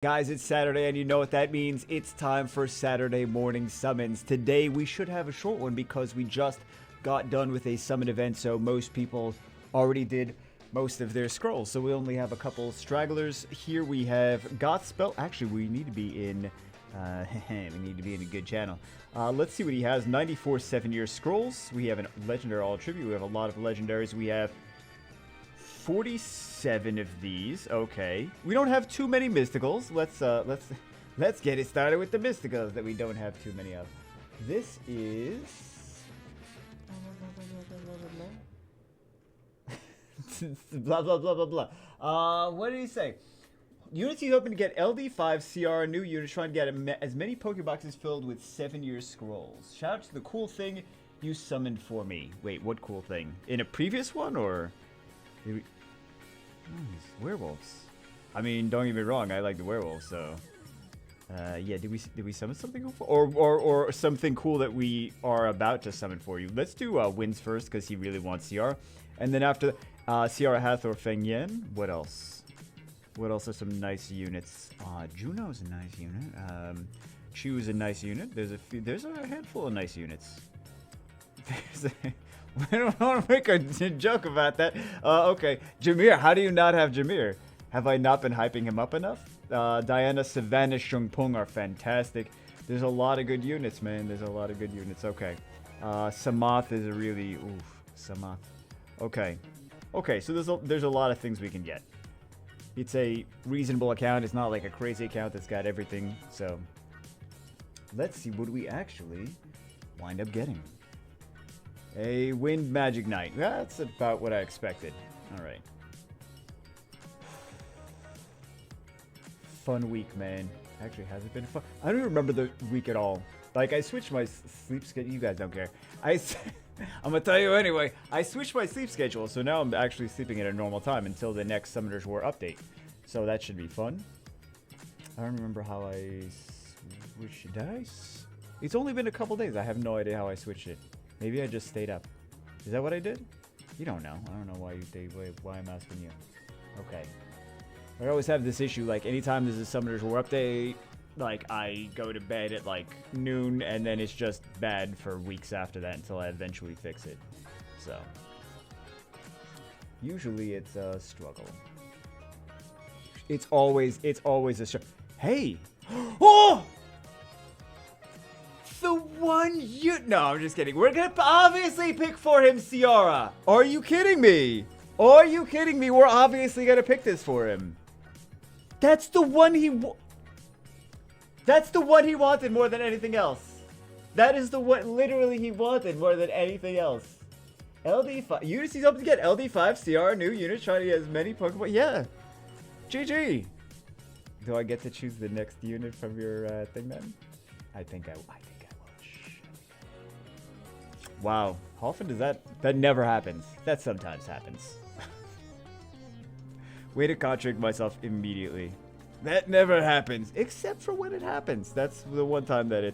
Guys, it's Saturday, and you know what that means. It's time for Saturday morning summons. Today, we should have a short one because we just got done with a summon event, so most people already did most of their scrolls. So we only have a couple stragglers. Here we have Goth Spell. Actually, we need to be in... we need to be in a good channel. Let's see what he has. 94 7-year scrolls. We have a legendary all tribute. We have a lot of legendaries. We have 47 of these. Okay. We don't have too many mysticals. Let's get it started with the mysticals that we don't have too many of. This is blah blah blah blah blah. What did he say? Unity's hoping to get LD5 CR new units, trying to get as many Pokéboxes filled with 7-year scrolls. Shout out to the cool thing you summoned for me. Wait, what cool thing? In a previous one, or? Werewolves. I mean, don't get me wrong, I like the werewolves, so... yeah, did we summon something cool? Or something cool that we are about to summon for you. Let's do Wins first, because he really wants CR. And then after CR Hathor Feng Yen. What else? What else are some nice units? Juno's a nice unit. Chu's a nice unit. There's a handful of nice units. I don't want to make a joke about that. Okay, Jameer. How do you not have Jameer? Have I not been hyping him up enough? Diana, Savannah, Shungpung are fantastic. There's a lot of good units, man. There's a lot of good units. Okay. Samath is a really... Oof, Samath. Okay. Okay, so there's a lot of things we can get. It's a reasonable account. It's not like a crazy account that's got everything. So, let's see what we actually wind up getting. A Wind Magic Knight. That's about what I expected. Alright. Fun week, man. Actually, has it been fun? I don't remember the week at all. Like, I switched my sleep schedule. You guys don't care. I'm gonna tell you anyway. I switched my sleep schedule, so now I'm actually sleeping at a normal time until the next Summoners War update. So that should be fun. I don't remember how I switched it. It's only been a couple days. I have no idea how I switched it. Maybe I just stayed up. Is that what I did? You don't know. I don't know why I'm asking you. Okay. I always have this issue, like, anytime there's a Summoners War update, like, I go to bed at, like, noon, and then it's just bad for weeks after that until I eventually fix it. So. Usually it's a struggle. It's always a struggle. Hey! Oh! The one you... No, I'm just kidding. We're gonna obviously pick for him, Ciara. Are you kidding me? Are you kidding me? We're obviously gonna pick this for him. That's the one That's the one he wanted more than anything else. That is the one literally he wanted more than anything else. LD5. Unity's up to get LD5 CR new units, trying to get as many Pokemon. Yeah. GG. Do I get to choose the next unit from your thing then? I think I will. Wow. How often does that never happens. That sometimes happens. Way to contradict myself immediately. That never happens, except for when it happens. That's the one time that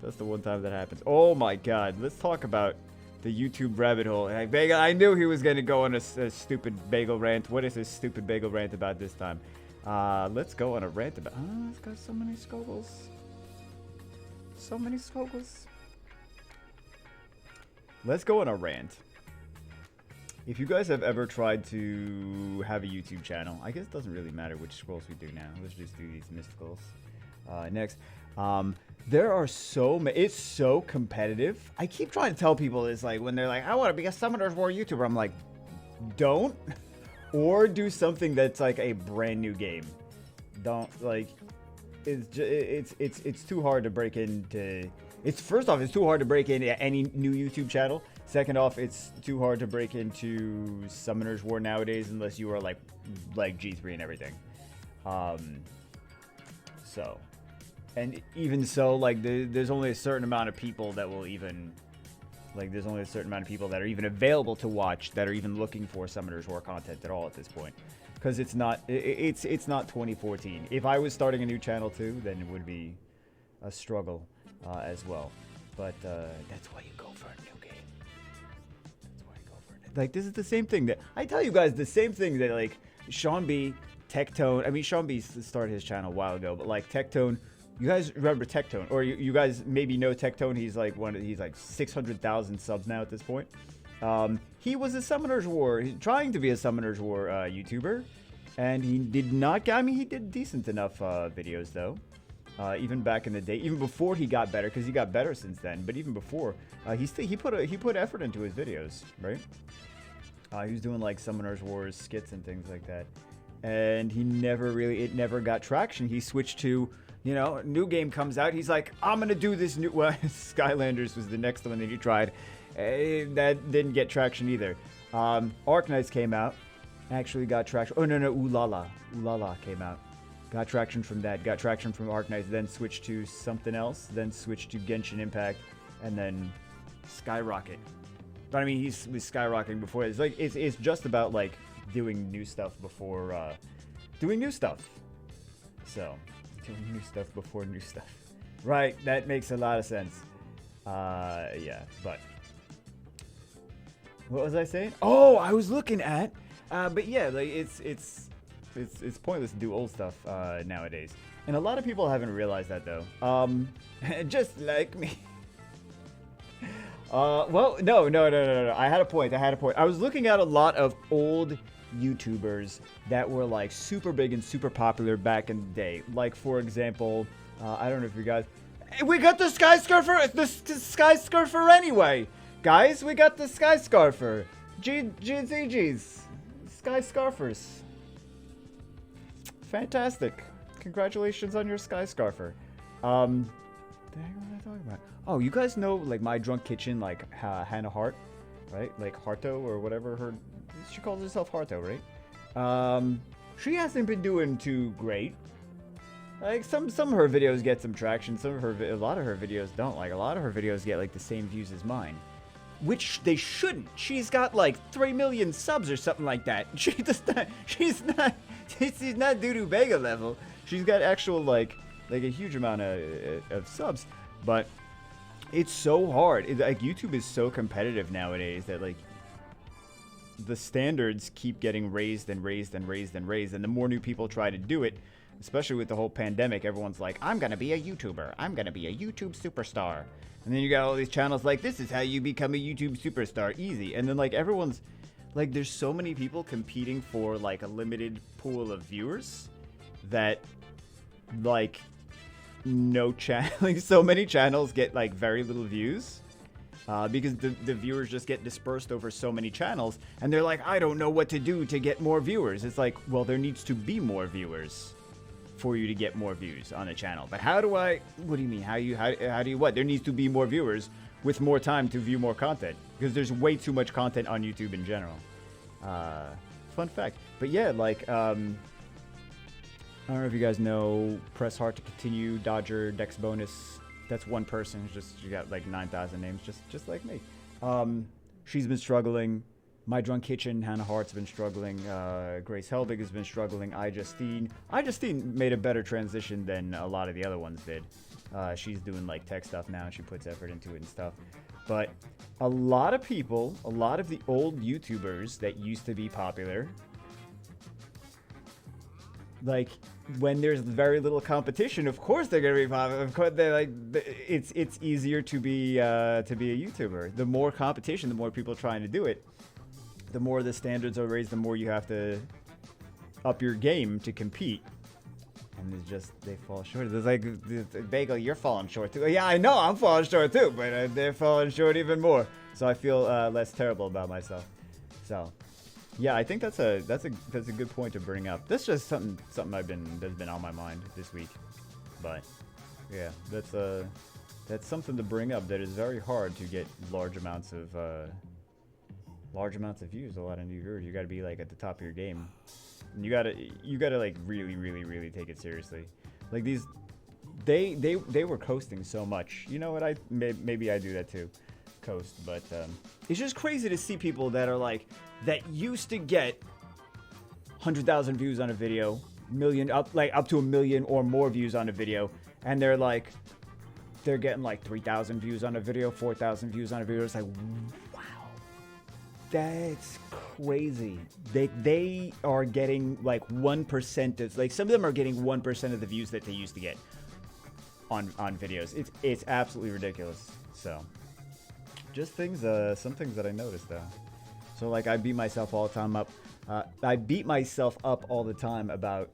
happens. Oh my god. Let's talk about the YouTube rabbit hole. I knew he was going to go on a stupid bagel rant. What is this stupid bagel rant about this time? Let's go on a rant about... Oh, it's got so many scoggles. So many scoggles. Let's go on a rant. If you guys have ever tried to have a YouTube channel, I guess it doesn't really matter which scrolls we do now. Let's just do these mysticals. Next. There are so many. It's so competitive. I keep trying to tell people this, like, when they're like, I want to be a Summoners War YouTuber. I'm like, don't. Or do something that's like a brand new game. Don't, like, it's too hard to break into... First off, it's too hard to break into any new YouTube channel. Second off, it's too hard to break into Summoners War nowadays unless you are like G3 and everything. So, and even so, like there's only a certain amount of people that will even, like, there's only a certain amount of people that are even available to watch that are even looking for Summoners War content at all at this point. Because it's not 2014. If I was starting a new channel too, then it would be a struggle. As well, but that's why you go for a new game. That's why you go for it. Like, this is the same thing that I tell you guys, the same thing that, like, Sean B Tectone. I mean, Sean B started his channel a while ago, but like Tectone, you guys remember Tectone, or you guys maybe know Tectone. He's like he's like 600,000 subs now at this point. He was a Summoner's War, trying to be a Summoner's War YouTuber, and he did not. I mean, he did decent enough videos though. Even back in the day, even before he got better, because he got better since then. But even before, he put effort into his videos, right? He was doing like Summoner's Wars skits and things like that, and it never got traction. He switched to, you know, new game comes out. He's like, I'm gonna do this new. Well, Skylanders was the next one that he tried. That didn't get traction either. Arknights came out, actually got traction. Oh no, Ulala came out. Got traction from that, got traction from Arknights, then switched to something else, then switched to Genshin Impact, and then Skyrocket. But I mean, he was skyrocketing before. It's like, it's just about like doing new stuff before, doing new stuff. So, doing new stuff before new stuff. Right, that makes a lot of sense. Yeah, but. What was I saying? Oh, I was looking at, but yeah, like it's pointless to do old stuff nowadays, and a lot of people haven't realized that though. Just like me. Well, no. I had a point. I was looking at a lot of old YouTubers that were like super big and super popular back in the day. Like for example, I don't know if you guys. Hey, we got the Skyscarfer. The Skyscarfer anyway, guys. We got the Skyscarfer. GZGs. Skyscarfers. Fantastic. Congratulations on your Skyscarfer. The heck was I talking about? Oh, you guys know, like, My Drunk Kitchen, like, Hannah Hart, right? Like, Harto, or whatever she calls herself Harto, right? She hasn't been doing too great. Like, some of her videos get some traction, a lot of her videos don't. Like, a lot of her videos get, like, the same views as mine. Which they shouldn't. She's got, like, 3 million subs or something like that. She's not Dudu Vega level. She's got actual, like a huge amount of subs. But it's so hard. Like, YouTube is so competitive nowadays that, like, the standards keep getting raised and raised and raised and raised. And the more new people try to do it, especially with the whole pandemic, everyone's like, I'm going to be a YouTuber. I'm going to be a YouTube superstar. And then you got all these channels like, this is how you become a YouTube superstar. Easy. And then, like, everyone's, like, there's so many people competing for, like, a limited pool of viewers that, like, no channel, like, so many channels get, like, very little views. Because the viewers just get dispersed over so many channels. And they're like, I don't know what to do to get more viewers. It's like, well, there needs to be more viewers for you to get more views on a channel. But how do what do you mean? How do you what? There needs to be more viewers with more time to view more content. Because there's way too much content on YouTube in general. Fun fact. But yeah, like, I don't know if you guys know, press hard to continue, Dodger, Dex bonus. That's one person. She got like 9,000 names, just like me. She's been struggling. My Drunk Kitchen, Hannah Hart's been struggling. Grace Helbig has been struggling. iJustine made a better transition than a lot of the other ones did. She's doing like tech stuff now, and she puts effort into it and stuff. But a lot of people, a lot of the old YouTubers that used to be popular, like, when there's very little competition, of course they're gonna be popular. Of course, they're like, it's easier to be a YouTuber. The more competition, the more people trying to do it, the more the standards are raised, the more you have to up your game to compete. And it's just, they fall short. It's like, Bagel, you're falling short too. Yeah, I know I'm falling short too, but they're falling short even more. So I feel less terrible about myself. So. Yeah, I think that's a good point to bring up. That's just something that's been on my mind this week. But yeah, that's something to bring up. That is very hard to get large amounts of views, a lot of new viewers. You got to be like at the top of your game. And you gotta like really take it seriously. Like these, they were coasting so much. You know what? Maybe I do that too. Coast, but it's just crazy to see people that are like, that used to get 100,000 views on a video, up to 1 million or more views on a video, and they're getting like 3,000 views on a video, 4,000 views on a video. It's like, wow, That's crazy. They are getting like 1% of, like, some of them are getting 1% of the views that they used to get on videos. It's absolutely ridiculous. So just things, some things that I noticed though. So like I beat myself all the time up. I beat myself up all the time about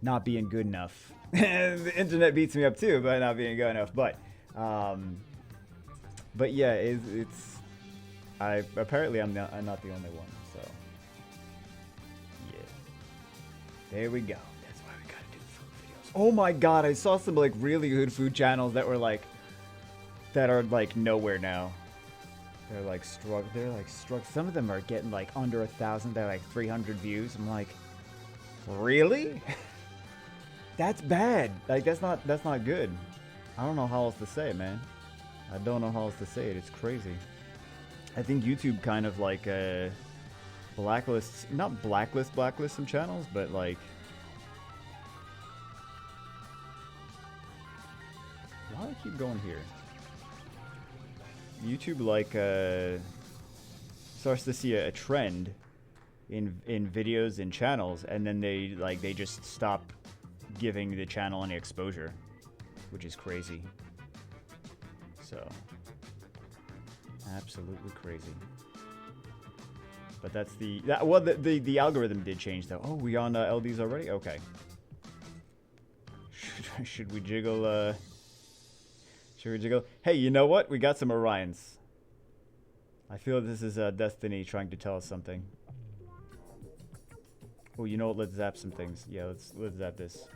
not being good enough. The internet beats me up too by not being good enough. But yeah, it's apparently I'm not the only one. So yeah, there we go. That's why we gotta do food videos. Oh my god, I saw some like really good food channels that were like are like nowhere now. They're like struck. Some of them are getting like under 1,000. They're like 300 views. I'm like, really? That's bad. Like that's not good. I don't know how else to say it, man. I don't know how else to say it. It's crazy. I think YouTube kind of like blacklists, not blacklist some channels, but like, why do I keep going here? YouTube like starts to see a trend in videos and channels, and then they just stop giving the channel any exposure, which is crazy. So absolutely crazy. But that's the algorithm did change though. Oh, we on LDs already? Okay. Should we jiggle? Should we jiggle? Hey, you know what? We got some Orions. I feel this is Destiny trying to tell us something. Oh, you know what? Let's zap some things. Yeah, let's zap this.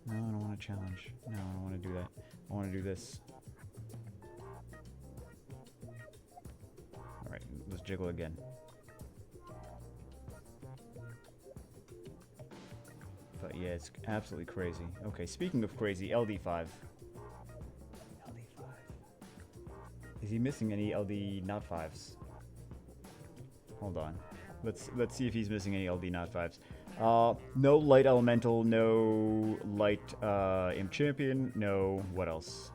No, I don't want to challenge. No, I don't want to do that. I want to do this. All right, let's jiggle again. But yeah, it's absolutely crazy. Okay, speaking of crazy, LD5. Is he missing any LD not 5s? Hold on. Let's see if he's missing any LD not 5s. No light elemental, no light imp champion, no what else?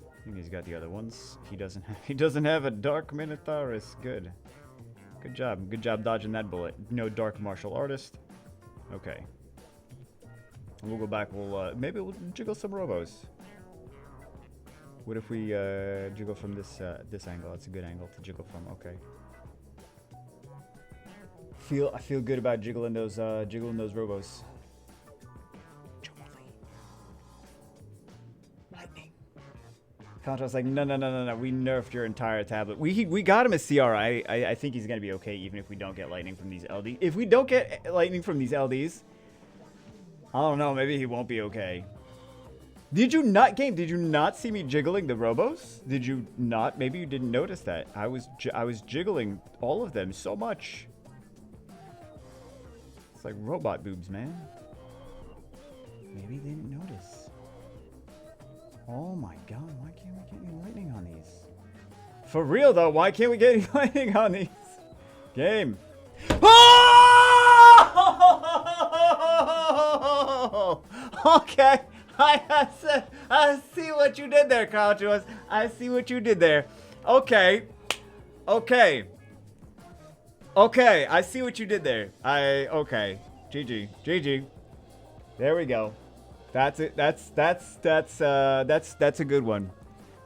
I think he's got the other ones. He doesn't have a dark minotaurus. Good job dodging that bullet. No dark martial artist. Okay. We'll go back. Maybe we'll jiggle some robos. What if we jiggle from this angle? That's a good angle to jiggle from. Okay. I feel good about jiggling those robos. Lightning. Contrast's like, no. We nerfed your entire tablet. We got him a CR. I think he's gonna be okay even if we don't get lightning from these LDs. If we don't get lightning from these LDs, I don't know. Maybe he won't be okay. Did you not see me jiggling the robos? Did you not? Maybe you didn't notice that. I was jiggling all of them so much. It's like robot boobs, man. Maybe they didn't notice. Oh my god, why can't we get any lightning on these? For real though, why can't we get any lightning on these? Game. Oh! Okay. I see what you did there, Countros. I see what you did there. Okay. I see what you did there. Okay. GG. There we go. That's it. That's a good one.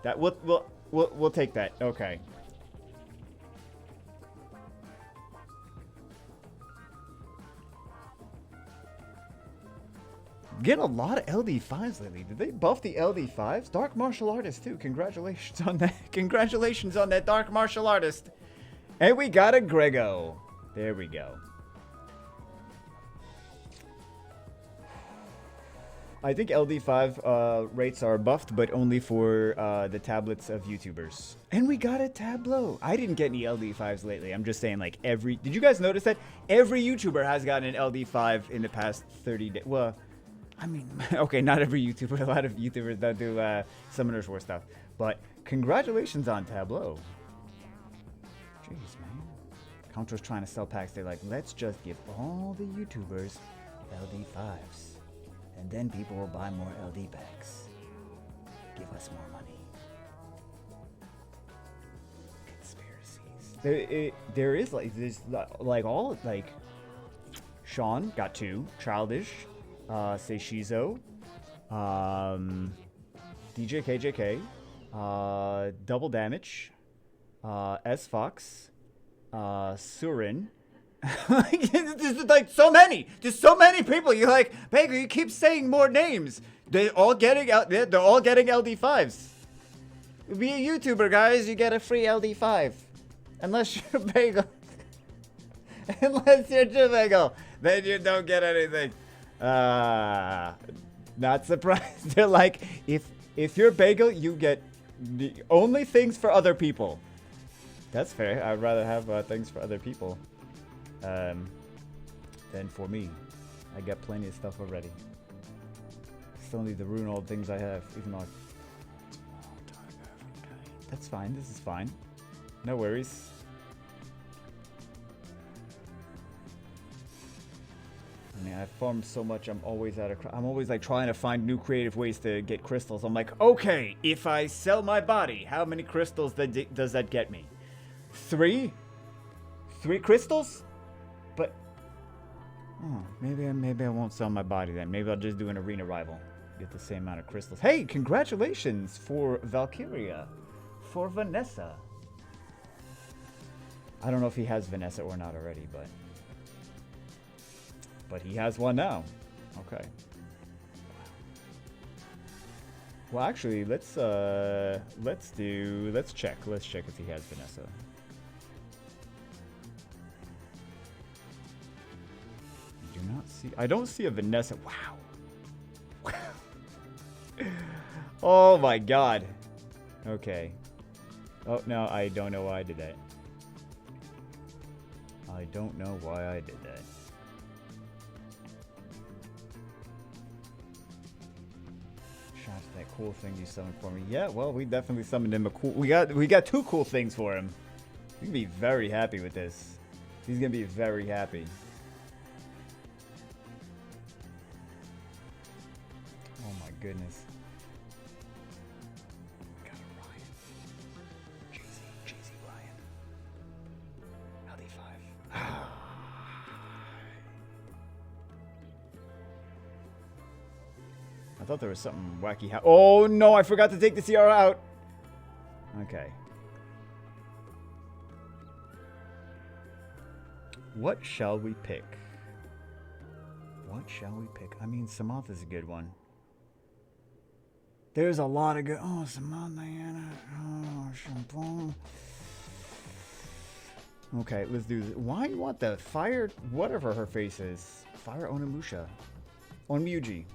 That we'll take that. Okay. Getting a lot of LD5s lately. Did they buff the LD5s? Dark Martial Artist too. Congratulations on that. Congratulations on that Dark Martial Artist. And we got a Grego. There we go. I think LD5 rates are buffed, but only for the tablets of YouTubers. And we got a Tableau. I didn't get any LD5s lately. I'm just saying, like, did you guys notice that? Every YouTuber has gotten an LD5 in the past 30 days. Well, I mean, okay, not every YouTuber. A lot of YouTubers that do Summoners War stuff. But congratulations on Tableau. Jeez, man. Counter's trying to sell packs. They're like, let's just give all the YouTubers LD5s. And then people will buy more LD packs. Give us more money. Conspiracy. There is like there's like all like Sean got 2, Childish, say Shizo, DJ KJK, Double Damage, S Fox, Surin. There's like so many. There's so many people. You're like, Baker, you keep saying more names. They're all getting out. They're all getting LD5s. Be a YouTuber, guys. You get a free LD5, unless you're Bagel. Unless you're Bagel, then you don't get anything. Not surprised. They're like, if you're Bagel, you get the only things for other people. That's fair. I'd rather have things for other people than for me. I got plenty of stuff already. Still need to ruin all the things I have, even though that's fine. This is fine. No worries. I mean, I've farmed so much. I'm always I'm always like trying to find new creative ways to get crystals. I'm like, okay, if I sell my body, how many crystals does that get me? 3? 3 crystals? But oh, maybe I won't sell my body then. Maybe I'll just do an arena rival. Get the same amount of crystals. Hey, congratulations for Valkyria. For Vanessa. I don't know if he has Vanessa or not already, but he has one now. Okay. Well, actually, let's check. Let's check if he has Vanessa. I do not see. I don't see a Vanessa. Wow. Oh my God. Okay. Oh no, I don't know why I did that. I don't know why I did that. Shout out to that cool thing you summoned for me. Yeah, well, we definitely summoned him a cool. We got 2 cool things for him. He's gonna be very happy with this. He's gonna be very happy. Oh my goodness. Got a Ryan. Cheesy Ryan. LD5. I thought there was something wacky. Oh no, I forgot to take the CR out. Okay. What shall we pick? What shall we pick? I mean, Samantha's a good one. There's a lot of good. Oh, Samantha, Anna. Oh, Shampoo. Okay, let's do this. Why do you want the fire? Whatever her face is. Fire Onimusha. Onmyuji.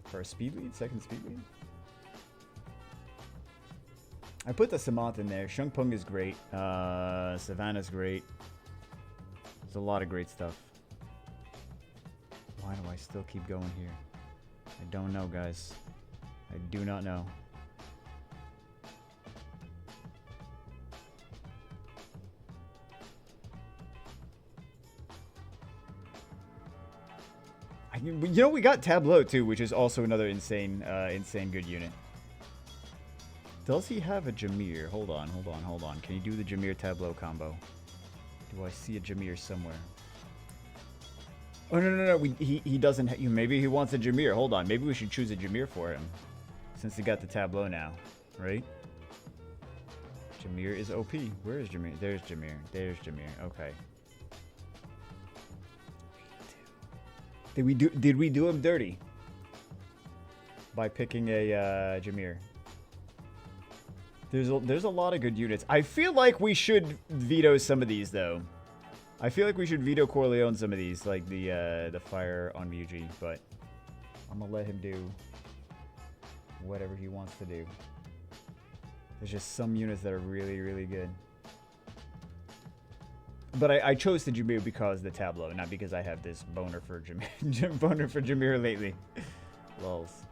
For a speed lead? Second speed lead? I put the Samantha in there. Shungpung is great. Savannah's great. There's a lot of great stuff. Why do I still keep going here? I don't know, guys. I do not know. You know, we got Tableau too, which is also another insane good unit. Does he have a Jameer? Hold on. Can you do the Jameer Tableau combo? Do I see a Jameer somewhere? Oh, no. He doesn't. Maybe he wants a Jameer. Hold on. Maybe we should choose a Jameer for him. Since he got the Tableau now. Right? Jameer is OP. Where is Jameer? There's Jameer. Okay. Did we do him dirty? By picking a Jameer. There's a lot of good units. I feel like we should veto some of these though. I feel like we should veto Corleone some of these, like the fire on Muji, but I'm gonna let him do whatever he wants to do. There's just some units that are really, really good. But I chose the Jameer because of the Tableau, not because I have this boner for Jameer, boner for Jameer lately. Lols.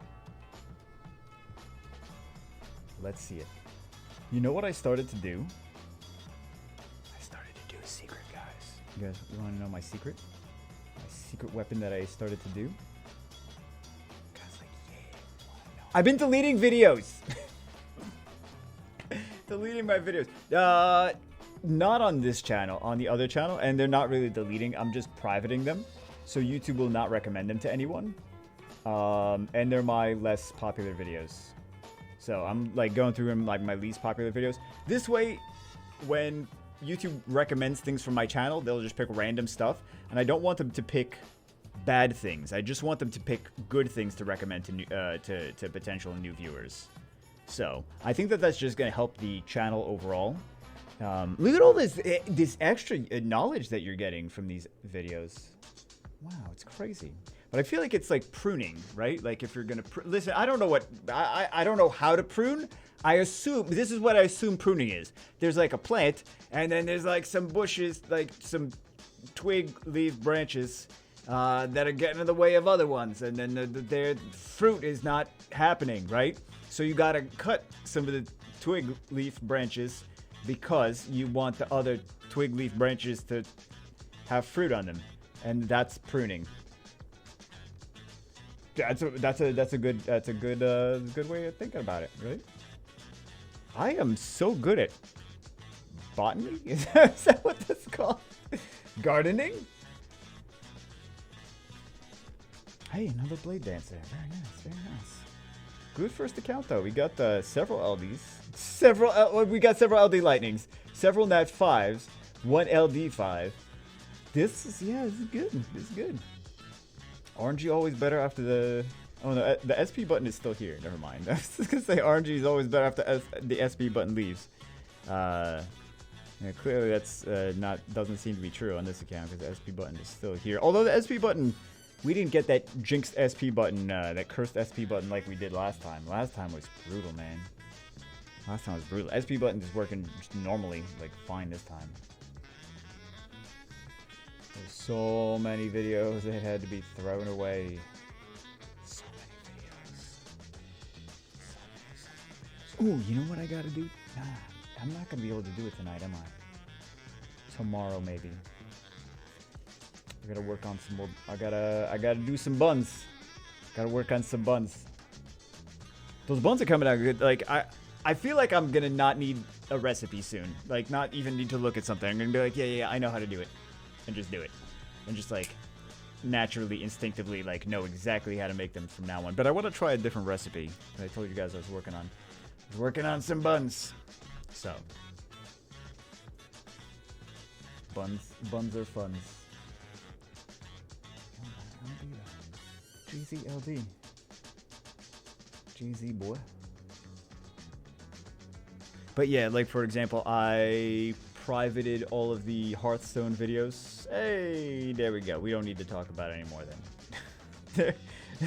Let's see it. You know what I started to do? I started to do a secret, guys. You guys want to know my secret? My secret weapon that I started to do? Guys, like, yeah, wanna know. I've been deleting videos. Deleting my videos. Not on this channel, on the other channel, and they're not really deleting. I'm just privating them, so YouTube will not recommend them to anyone. And they're my less popular videos. So I'm like going through them like my least popular videos. This way, when YouTube recommends things from my channel, they'll just pick random stuff, and I don't want them to pick bad things. I just want them to pick good things to recommend to to potential new viewers. So I think that that's just gonna help the channel overall. Look at all this extra knowledge that you're getting from these videos. Wow, it's crazy. But I feel like it's like pruning, right? Like if you're gonna listen, I don't know what I don't know how to prune. I assume this is what I assume pruning is. There's like a plant, and then there's like some bushes, like some twig, leaf, branches that are getting in the way of other ones, and then their fruit is not happening, right? So you gotta cut some of the twig, leaf, branches because you want the other twig, leaf, branches to have fruit on them, and that's pruning. That's a good way of thinking about it, right? I am so good at botany. Is that what that's called? Gardening. Hey, another blade dancer. Very nice, very nice. Good first account though. We got several LDs, we got several LD lightnings, several Nat 5s, one LD5. This is this is good. This is good. RNG always better after the... Oh no, the SP button is still here. Never mind. I was just gonna say RNG is always better after the SP button leaves. Yeah, clearly that's doesn't seem to be true on this account because the SP button is still here. Although the SP button, we didn't get that jinxed SP button, that cursed SP button like we did last time. Last time was brutal, man. Last time was brutal. SP button is working just normally, like fine this time. There's so many videos that had to be thrown away. So many videos. Ooh, you know what I gotta do? Nah, I'm not gonna be able to do it tonight, am I? Tomorrow, maybe. I gotta work on some more. I gotta do some buns. Gotta work on some buns. Those buns are coming out good. Like I feel like I'm gonna not need a recipe soon. Like not even need to look at something. I'm gonna be like, yeah, I know how to do it. And just do it. And just like naturally, instinctively, like know exactly how to make them from now on. But I want to try a different recipe that I told you guys I was working on. I was working on some buns. So buns are fun. GZLD. GZ boy. But yeah, like for example, I privated all of the Hearthstone videos. Hey, there we go. We don't need to talk about it anymore then.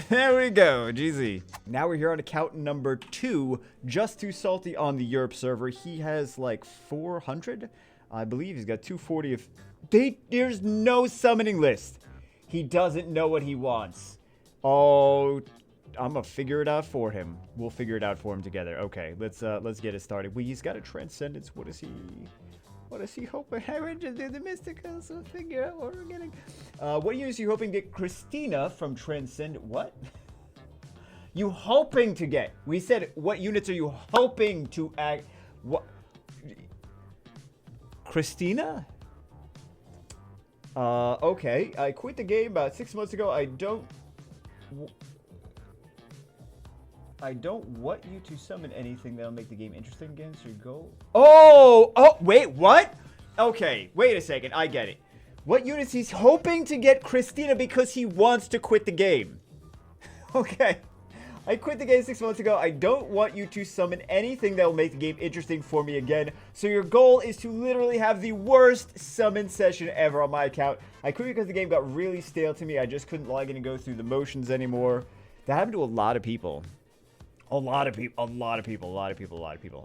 There we go, GZ. Now we're here on account number 2, Just Too Salty on the Europe server. He has like 400. I believe he's got 240 of... There's no summoning list. He doesn't know what he wants. Oh, I'm gonna figure it out for him. We'll figure it out for him together. Okay, let's get it started. Well, he's got a Transcendence. What is he hoping? I would just do the mystical, so figure out what we're getting. What units are you hoping to get? Christina from Transcend. What? You hoping to get? We said, what units are you hoping to act? What? Christina? Okay. I quit the game about 6 months ago. I don't want you to summon anything that'll make the game interesting again, so you go... Oh, wait, what? Okay, wait a second, I get it. What units he's hoping to get Christina because he wants to quit the game. Okay. I quit the game 6 months ago. I don't want you to summon anything that will make the game interesting for me again. So your goal is to literally have the worst summon session ever on my account. I quit because the game got really stale to me. I just couldn't log in and go through the motions anymore. That happened to a lot of people. A lot of people.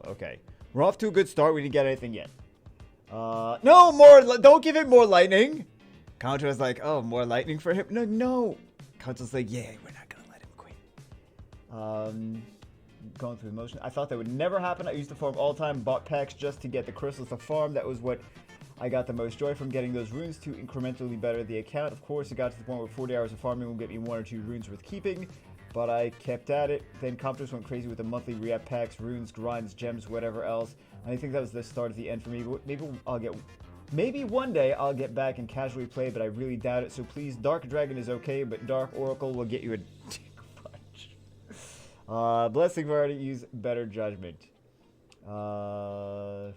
Okay. We're off to a good start. We didn't get anything yet. No, more. Don't give him more lightning. Contra was like, oh, more lightning for him? No. Contra's like, yeah, we're not going to let him quit. Going through the motion. I thought that would never happen. I used to farm all the time, bought packs just to get the crystals to farm. That was what I got the most joy from, getting those runes to incrementally better the account. Of course, it got to the point where 40 hours of farming will get me 1 or 2 runes worth keeping. but I kept at it. Then Compters went crazy with the monthly re-up packs, runes, grinds, gems, whatever else. And I think that was the start of the end for me. Maybe one day I'll get back and casually play, but I really doubt it. So please, Dark Dragon is okay, but Dark Oracle will get you a dick punch. Blessing Variety, use better judgment.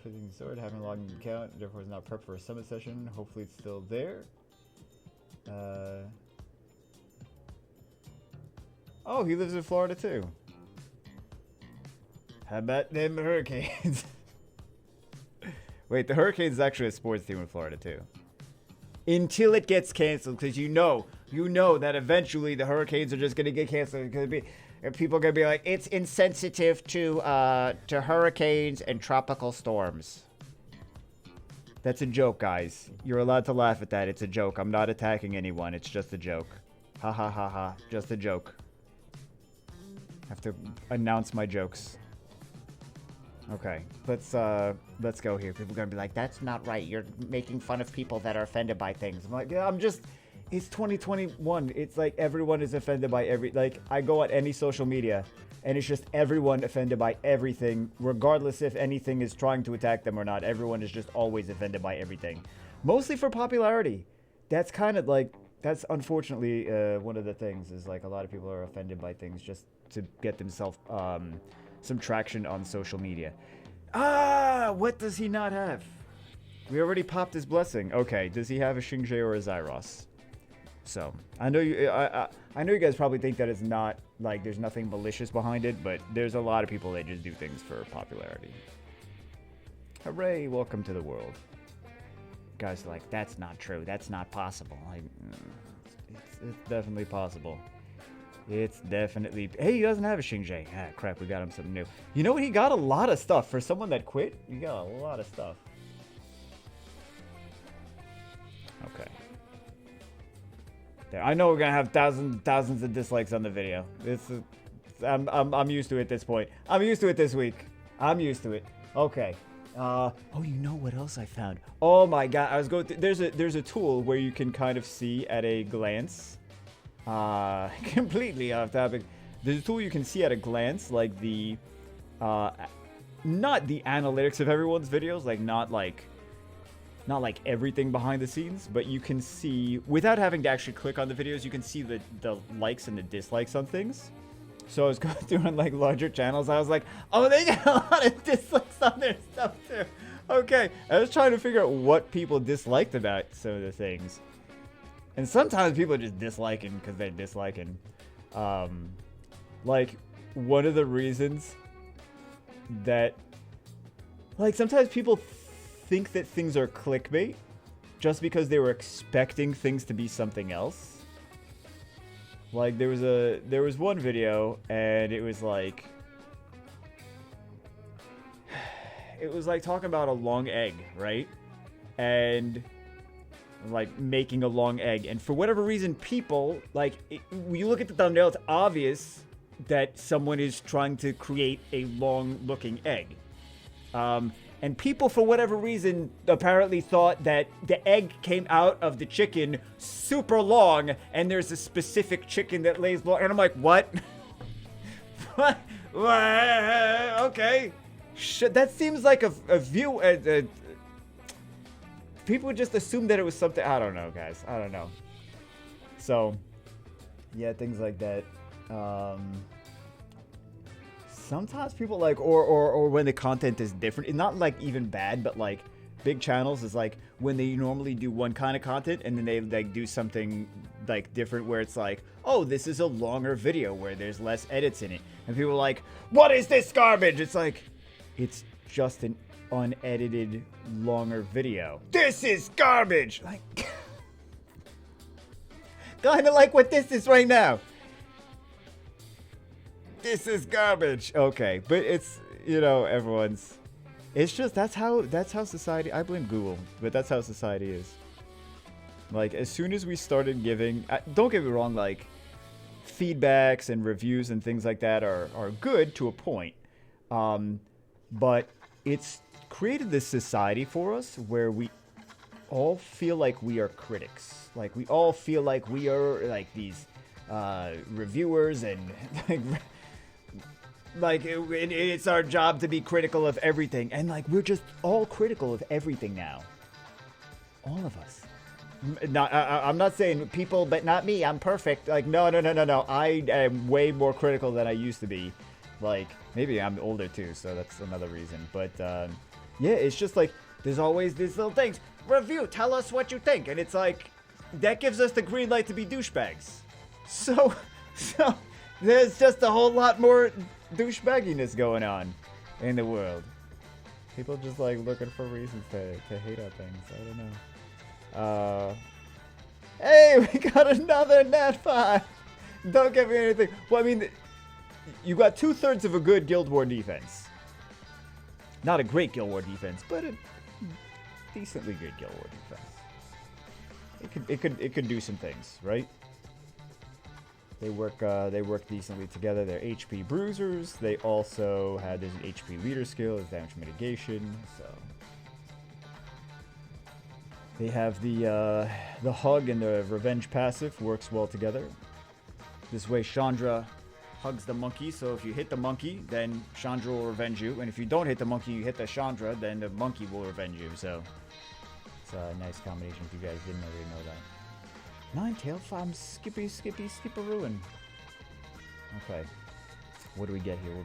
Fishing sword, having a login account, therefore is not prepped for a summit session. Hopefully it's still there. Oh, he lives in Florida too. How about them Hurricanes? Wait, the Hurricanes is actually a sports team in Florida too. Until it gets canceled, because you know that eventually the Hurricanes are just gonna get canceled. It's gonna be, and people are gonna be like, it's insensitive to hurricanes and tropical storms. That's a joke, guys. You're allowed to laugh at that. It's a joke. I'm not attacking anyone. It's just a joke. Ha ha ha ha. Just a joke. Have to announce my jokes. Okay, let's go here. People are gonna be like, that's not right. You're making fun of people that are offended by things. I'm like, yeah, it's 2021. It's like everyone is offended by I go on any social media and it's just everyone offended by everything, regardless if anything is trying to attack them or not. Everyone is just always offended by everything. Mostly for popularity. That's kind of like, that's unfortunately one of the things is like a lot of people are offended by things just to get themselves some traction on social media. What does he not have? We already popped his blessing. Okay, does he have a Xingje or a Zyros? So, I know you guys probably think that it's not, like, there's nothing malicious behind it, but there's a lot of people that just do things for popularity. Hooray, welcome to the world. Guys are like, that's not true, that's not possible. Like, it's definitely possible. It's definitely... Hey, he doesn't have a Xingje. Ah, crap, we got him something new. You know what? He got a lot of stuff. For someone that quit, you got a lot of stuff. Okay. There. I know we're gonna have thousands of dislikes on the video. I'm used to it at this point. I'm used to it this week. I'm used to it. Okay. Oh, you know what else I found? Oh my god, I was going through... There's a tool where you can kind of see at a glance... completely off topic. There's a tool you can see at a glance, like the, not the analytics of everyone's videos, like not like everything behind the scenes, but you can see, without having to actually click on the videos, you can see the likes and the dislikes on things. So I was going through on like larger channels, I was like, oh, they got a lot of dislikes on their stuff too. Okay, I was trying to figure out what people disliked about some of the things. And sometimes people are just disliking because they're disliking. Like, one of the reasons that... Like, sometimes people think that things are clickbait just because they were expecting things to be something else. Like, there was one video, and it was like... It was like talking about a long egg, right? And... like making a long egg, and for whatever reason people like when you look at the thumbnail, it's obvious that someone is trying to create a long looking egg, and people for whatever reason apparently thought that the egg came out of the chicken super long, and there's a specific chicken that lays long, and I'm like, what? What? Okay, that seems like a view people would just assume that it was something. I don't know, guys. I don't know. So, yeah, things like that. Sometimes people like, or when the content is different. It's not like even bad, but like big channels is like when they normally do one kind of content and then they like do something like different where it's like, oh, this is a longer video where there's less edits in it, and people are like, what is this garbage? It's like, it's just an unedited longer video. This is garbage. Like, kind of like what this is right now. This is garbage. Okay, but it's, you know, everyone's. It's just that's how society. I blame Google, but that's how society is. Like, as soon as we started giving, don't get me wrong, like feedbacks and reviews and things like that are good to a point, but it's created this society for us where we all feel like we are critics. Like, we all feel like we are like these reviewers and like it's our job to be critical of everything, and like we're just all critical of everything now. All of us. I'm not saying people, but not me. I'm perfect. Like no. I am way more critical than I used to be. Like maybe I'm older too, so that's another reason. But yeah, it's just like there's always these little things. Review, tell us what you think, and it's like that gives us the green light to be douchebags. So there's just a whole lot more douchebagginess going on in the world. People just like looking for reasons to hate on things. I don't know. Hey, we got another Nat 5. Don't give me anything. Well, I mean, you got 2/3 of a good Guild War defense. Not a great Guild War defense, but a decently good Guild War defense. It could do some things, right? They work decently together. They're HP bruisers. They also there's an HP leader skill, there's damage mitigation, so they have the hug and the revenge passive works well together. This way Chandra hugs the monkey, so if you hit the monkey, then Chandra will revenge you, and if you don't hit the monkey, you hit the Chandra, then the monkey will revenge you. So it's a nice combination if you guys didn't already know that. Nine-tailed farm, skipperooin'. Okay. What do we get here? I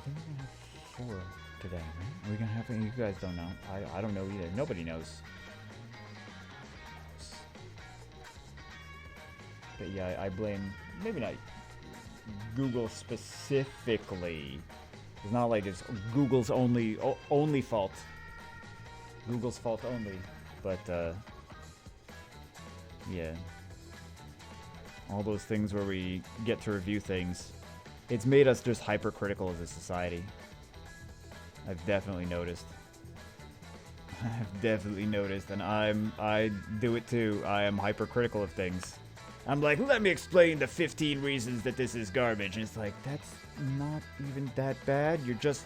think we're gonna have 4 today, right? Are we gonna have any? You guys don't know. I don't know either. Nobody knows. But yeah, I blame, maybe not Google specifically. It's not like it's Google's only fault. Google's fault only. But yeah. All those things where we get to review things. It's made us just hypercritical as a society. I've definitely noticed. And I do it too. I am hypercritical of things. I'm like, let me explain the 15 reasons that this is garbage. And it's like, that's not even that bad. You're just,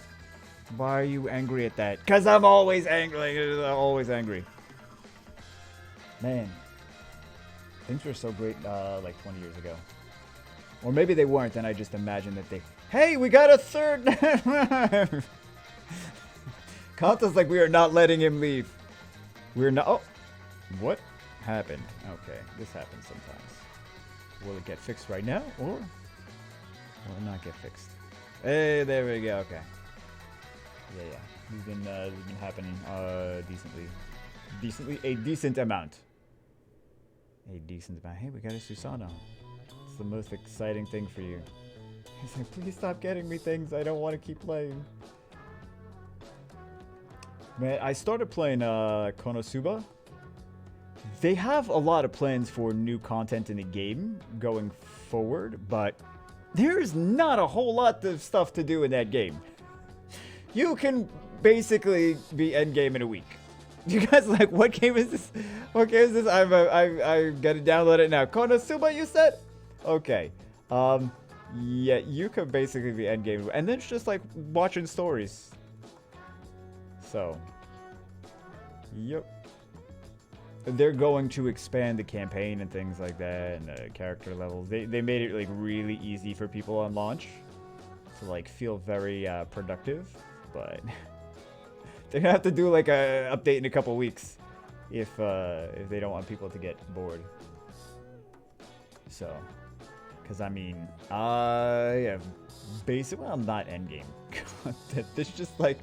why are you angry at that? Because I'm always angry. Man. Things were so great like 20 years ago. Or maybe they weren't, and I just imagined that they... Hey, we got a third... Kanta's like, we are not letting him leave. We're not... Oh! What happened? Okay, this happens sometimes. Will it get fixed right now, or... will it not get fixed? Hey, there we go, okay. Yeah. This has been happening decently. A decent amount. Hey, we got a Susano. It's the most exciting thing for you. He's like, please stop getting me things. I don't want to keep playing. Man, I started playing Konosuba. They have a lot of plans for new content in the game going forward, but there's not a whole lot of stuff to do in that game. You can basically be endgame in a week. You guys are like, what game is this? What game is this? I'm gonna download it now. Konosuba, you said? Okay. Yeah, you could basically be endgame, and then it's just like watching stories. So, yep. They're going to expand the campaign and things like that, and the character levels. They made it like really easy for people on launch to like feel very productive, but they're gonna have to do like a update in a couple weeks if they don't want people to get bored. So, because I mean, I have basically, well, not endgame content. This just like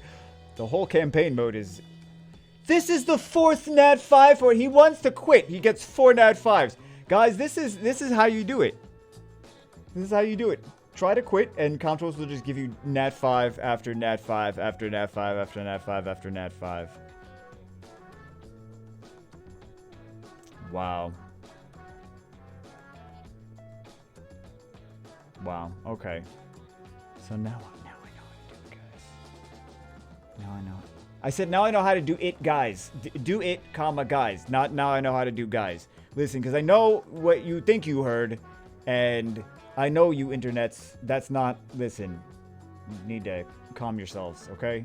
the whole campaign mode is. This is the 4th Nat 5 for he wants to quit. He gets 4 Nat 5s. Guys, this is how you do it. This is how you do it. Try to quit, and Controls will just give you Nat 5 after Nat 5 after Nat 5 after Nat 5 after Nat 5. Wow. Wow. Okay. So now I know how to do it, guys. Now I know. I said now I know how to do it, guys. Do it, comma, guys. Not now I know how to do guys. Listen, because I know what you think you heard, and I know you internets. That's not... Listen. You need to calm yourselves, okay?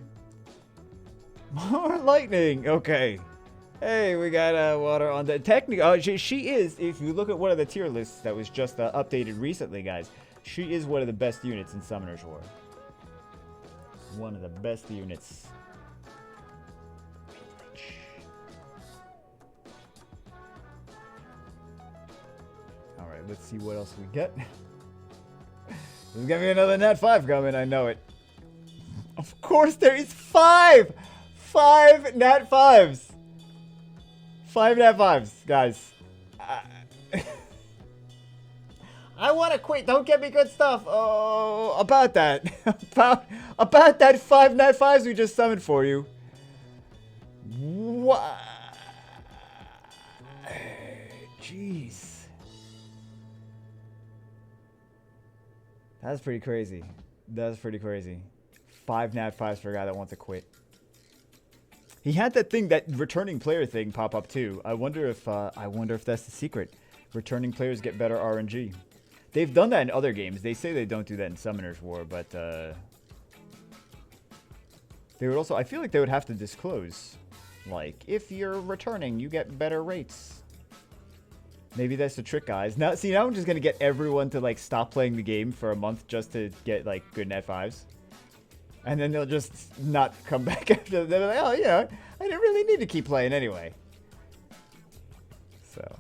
More lightning. Okay. Hey, we got water on the technical. Oh, she is. If you look at one of the tier lists that was just updated recently, guys, she is one of the best units in Summoner's War. One of the best units. All right, let's see what else we get. There's gonna be another Nat 5 coming. I know it. Of course, there is 5 Nat 5s. 5 Nat 5s, guys. I want to quit. Don't get me good stuff. Oh, about that. about that 5 Nat 5s we just summoned for you. What? Jeez. That's pretty crazy. That's pretty crazy. 5 Nat 5s for a guy that wants to quit. He had that thing, that returning player thing pop up too. I wonder if that's the secret. Returning players get better RNG. They've done that in other games. They say they don't do that in Summoner's War, but they would also, I feel like they would have to disclose, like, if you're returning, you get better rates. Maybe that's the trick, guys. Now, see, now I'm just gonna get everyone to like stop playing the game for a month just to get like good Nat 5s. And then they'll just not come back after. They're like, oh, yeah, I didn't really need to keep playing anyway. So.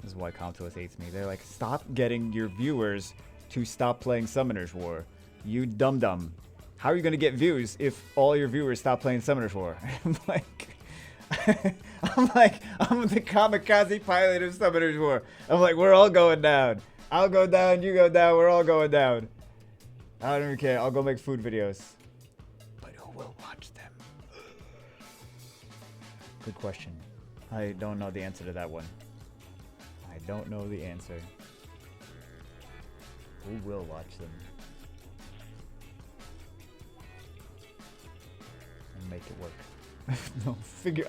This is why Comtos hates me. They're like, stop getting your viewers to stop playing Summoner's War. You dum-dum. How are you going to get views if all your viewers stop playing Summoner's War? I'm like... I'm the kamikaze pilot of Summoner's War. I'm like, we're all going down. I'll go down, you go down, we're all going down. I don't even care. I'll go make food videos. But who will watch them? Good question. I don't know the answer to that one. I don't know the answer. Who will watch them? And make it work. No,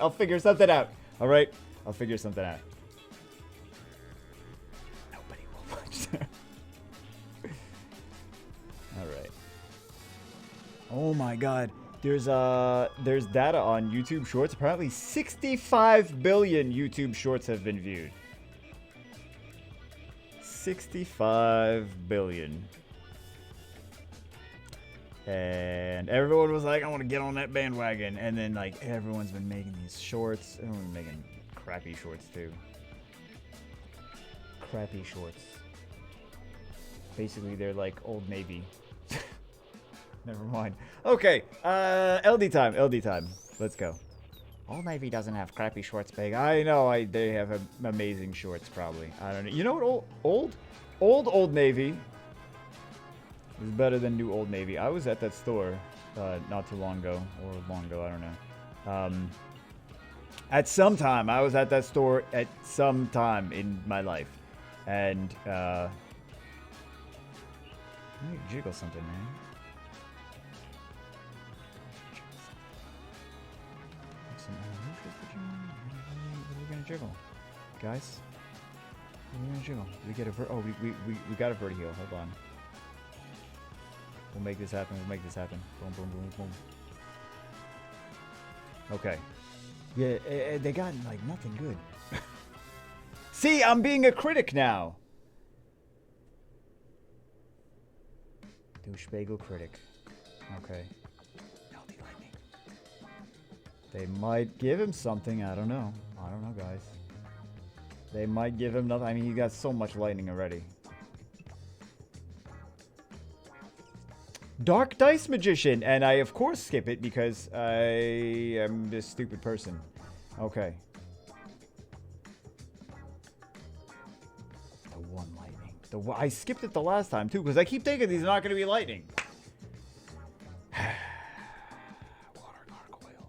I'll figure something out. All right? I'll figure something out. Nobody will watch them. All right. Oh my god. There's data on YouTube Shorts. Apparently 65 billion YouTube Shorts have been viewed. 65 billion. And everyone was like, I want to get on that bandwagon. And then, like, everyone's been making these shorts. Everyone's making crappy shorts, too. Crappy shorts. Basically, they're like Old Navy. Never mind. Okay, LD time, LD time. Let's go. Old Navy doesn't have crappy shorts, big. I know, they have amazing shorts, probably. I don't know. You know what, Old Navy is better than new Old Navy. I was at that store not too long ago, or long ago, I don't know. At some time, I was at that store at some time in my life. And, let me jiggle something, man. What are we gonna jiggle? Guys? What are we gonna jiggle? We get a we got a verti heal. Hold on. We'll make this happen. We'll make this happen. Boom, boom, boom, boom. Okay. Yeah, they got, like, nothing good. See, I'm being a critic now. Douchebagel critic. Okay. LD Lightning. They might give him something. I don't know. I don't know, guys. They might give him nothing. I mean, he got so much lightning already. Dark Dice Magician. And I, of course, skip it because I am this stupid person. Okay. The one lightning. I skipped it the last time, too, because I keep thinking these are not going to be lightning. Water gargoyle.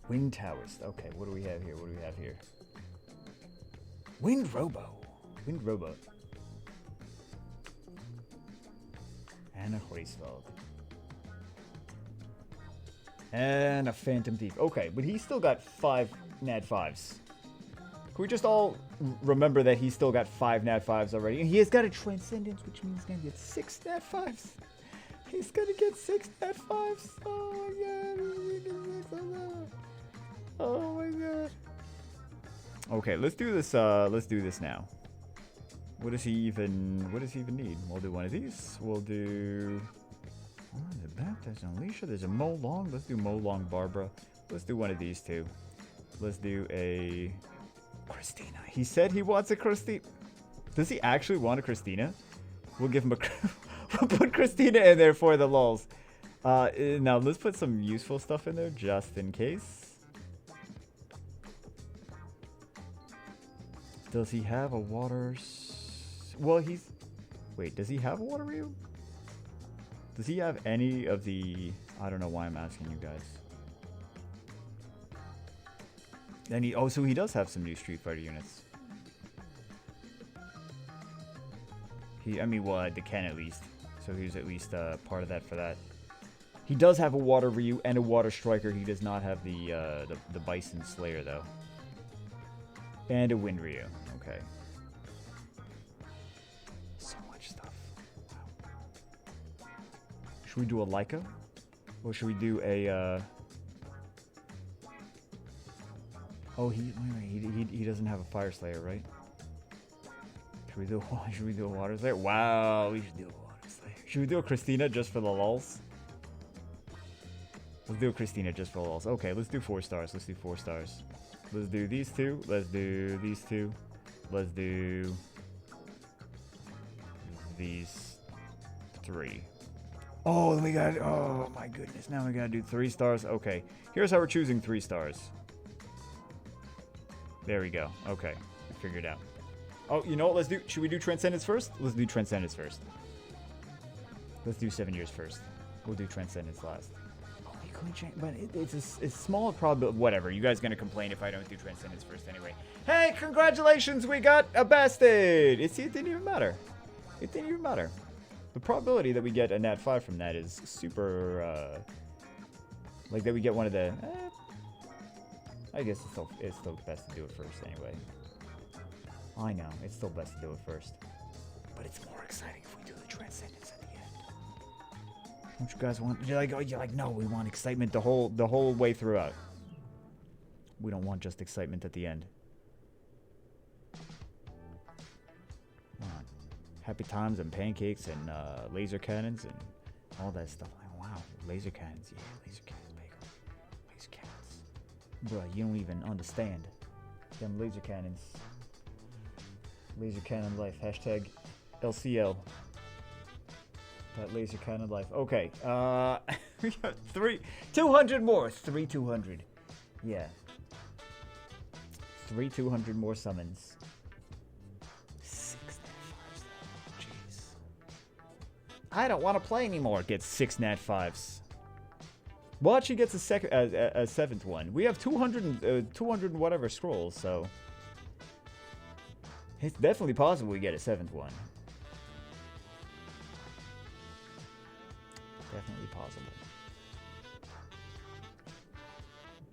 Wind Towers. Okay, what do we have here? What do we have here? Wind Robo. Wind Robo. And a Horisfeld. And a Phantom Thief. Okay, but he's still got 5 Nat 5s. Can we just all remember that he's still got 5 nat 5s already? And he has got a Transcendence, which means he's going to get 6 nat 5s. He's going to get 6 nat 5s. Oh my god. Oh my god. Okay, let's do this now. What does he even need? We'll do one of these. We'll do there's a Beth, there's an Alicia, there's a Molong. Let's do Molong Barbara. Let's do one of these two. Let's do a Christina. He said he wants a Christina. Does he actually want a Christina? We'll give him a we'll put Christina in there for the lulz. Now let's put some useful stuff in there just in case. Does he have a water? Well, he's... Wait, does he have a water Ryu? Does he have any of the... I don't know why I'm asking you guys. And he... Oh, so he does have some new Street Fighter units. I mean, well, the Ken at least. So he's at least part of that for that. He does have a water Ryu and a water Striker. He does not have the Bison Slayer, though. And a Wind Ryu. Okay. So much stuff. Wow. Should we do a Leica? Or should we do a... Oh, he doesn't have a Fire Slayer, right? Should we do a Water Slayer? Wow, we should do a Water Slayer. Should we do a Christina just for the lulz? Let's do a Christina just for the lulz. Okay, let's do 4 stars. Let's do 4 stars. Let's do these two. Let's do these two. Let's do these 3. Oh, we got... Oh, my goodness. Now we gotta do 3 stars. Okay. Here's how we're choosing 3 stars. There we go. Okay. We figured it out. Oh, you know what? Let's do... Should we do Transcendence first? Let's do Transcendence first. Let's do 7 years first. We'll do Transcendence last. But it's a small probability. Whatever. You guys gonna complain if I don't do Transcendence first anyway. Hey, congratulations! We got a Bastard! It didn't even matter. It didn't even matter. The probability that we get a nat 5 from that is super... like that we get one of the... I guess it's still best to do it first anyway. I know. It's still best to do it first. But it's more exciting if we do the Transcendence at the end. Don't you guys want... You're like, no, we want excitement the whole way throughout. We don't want just excitement at the end. Come on. Happy times and pancakes and laser cannons and all that stuff. Like, wow, laser cannons. Yeah, laser cannons, bagel. Laser cannons. Bruh, you don't even understand. Them laser cannons. Laser cannon life. Hashtag LCL. That laser cannon life. Okay. We got 200 more. 200. Yeah. 200 more summons. 6 nat 5s. Jeez. I don't want to play anymore. Gets 6 nat 5s. Watch, he gets a 7th one. We have 200 and whatever scrolls, so it's definitely possible we get a 7th one. Definitely possible.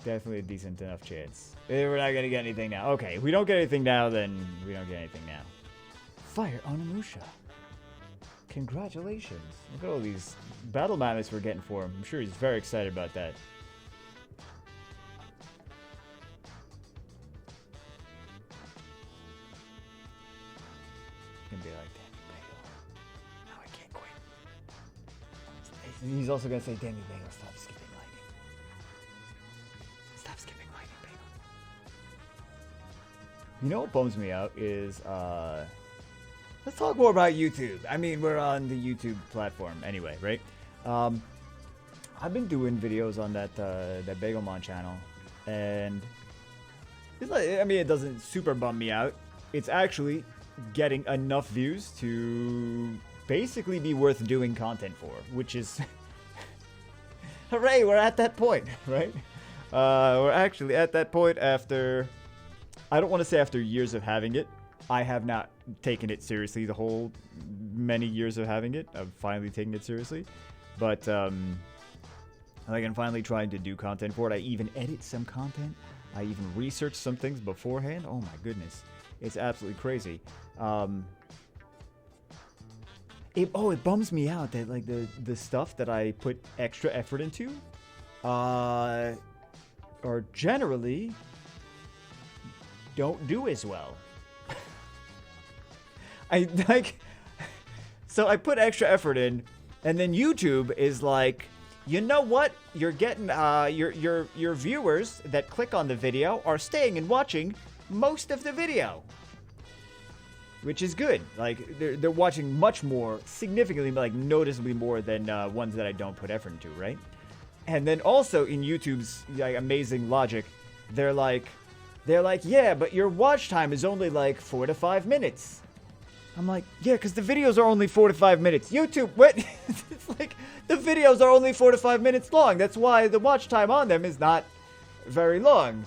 Definitely a decent enough chance. We're not gonna get anything now. Okay, if we don't get anything now, then we don't get anything now. Fire Onimusha. Congratulations. Look at all these battle mammoths we're getting for him. I'm sure he's very excited about that. It's gonna be like, damn you, Bagel. No, I can't quit. He's also gonna say, damn you, Bagel, stop skipping lightning. Stop skipping lightning, Bagel. You know what bums me out is, let's talk more about YouTube. I mean, we're on the YouTube platform anyway, right? I've been doing videos on that Bagelmon channel, and it's like, I mean, it doesn't super bum me out. It's actually getting enough views to basically be worth doing content for, which is hooray, we're at that point, right? We're actually at that point after, I don't want to say after years of having it. I have not taken it seriously the whole many years of having it. I've finally taken it seriously. But like I'm finally trying to do content for it. I even edit some content. I even researched some things beforehand. Oh my goodness. It's absolutely crazy. It bums me out that like the stuff that I put extra effort into or generally don't do as well. I like so I put extra effort in, and then YouTube is like, you know what? You're getting your viewers that click on the video are staying and watching most of the video, which is good. Like they're watching much more, significantly, like noticeably more than ones that I don't put effort into, right? And then also in YouTube's like amazing logic, they're like, yeah, but your watch time is only like 4 to 5 minutes. I'm like, yeah, because the videos are only 4 to 5 minutes. YouTube, what? It's like, the videos are only 4 to 5 minutes long. That's why the watch time on them is not very long.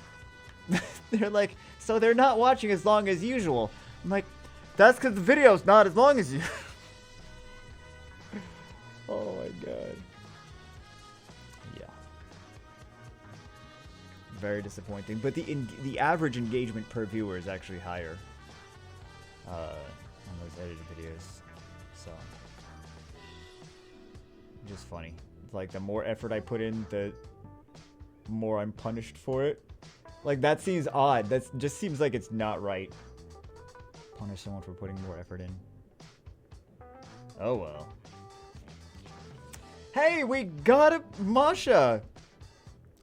They're like, so they're not watching as long as usual. I'm like, that's because the video's not as long as you. Oh my god. Yeah. Very disappointing. But the average engagement per viewer is actually higher. On those edited videos, so just funny. It's like the more effort I put in, the more I'm punished for it. Like that seems odd. That just seems like it's not right. Punish someone for putting more effort in. Oh well. Hey, we got a Masha.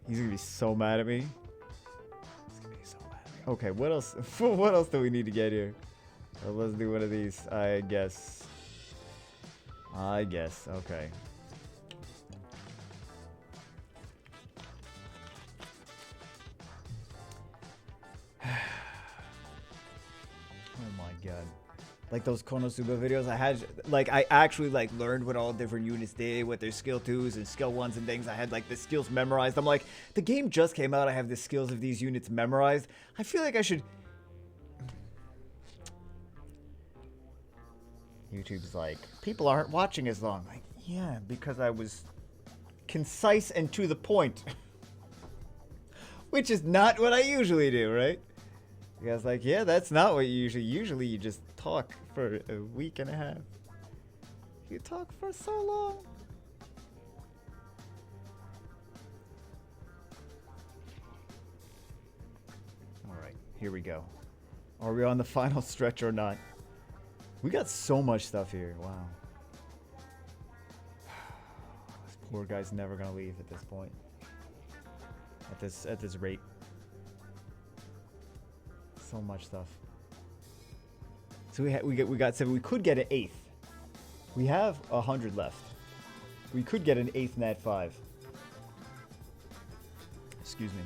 He's gonna be so mad at me. He's gonna be so mad at me. Okay, what else? What else do we need to get here? Let's do one of these, I guess. Okay. Oh my god. Like those Konosuba videos I had, like I actually like learned what all different units did, what their skill 2s and skill 1s and things. I had like the skills memorized. I'm like, the game just came out, I have the skills of these units memorized. I feel like I should... YouTube's like, people aren't watching as long. Like, yeah, because I was concise and to the point. Which is not what I usually do, right? You guys like, yeah, that's not what you usually you just talk for a week and a half. You talk for so long. Alright, here we go. Are we on the final stretch or not? We got so much stuff here. Wow. This poor guy's never gonna leave at this point. At this rate. So much stuff. So we got 7. We could get an 8th. We have 100 left. We could get an 8th Nat 5. Excuse me.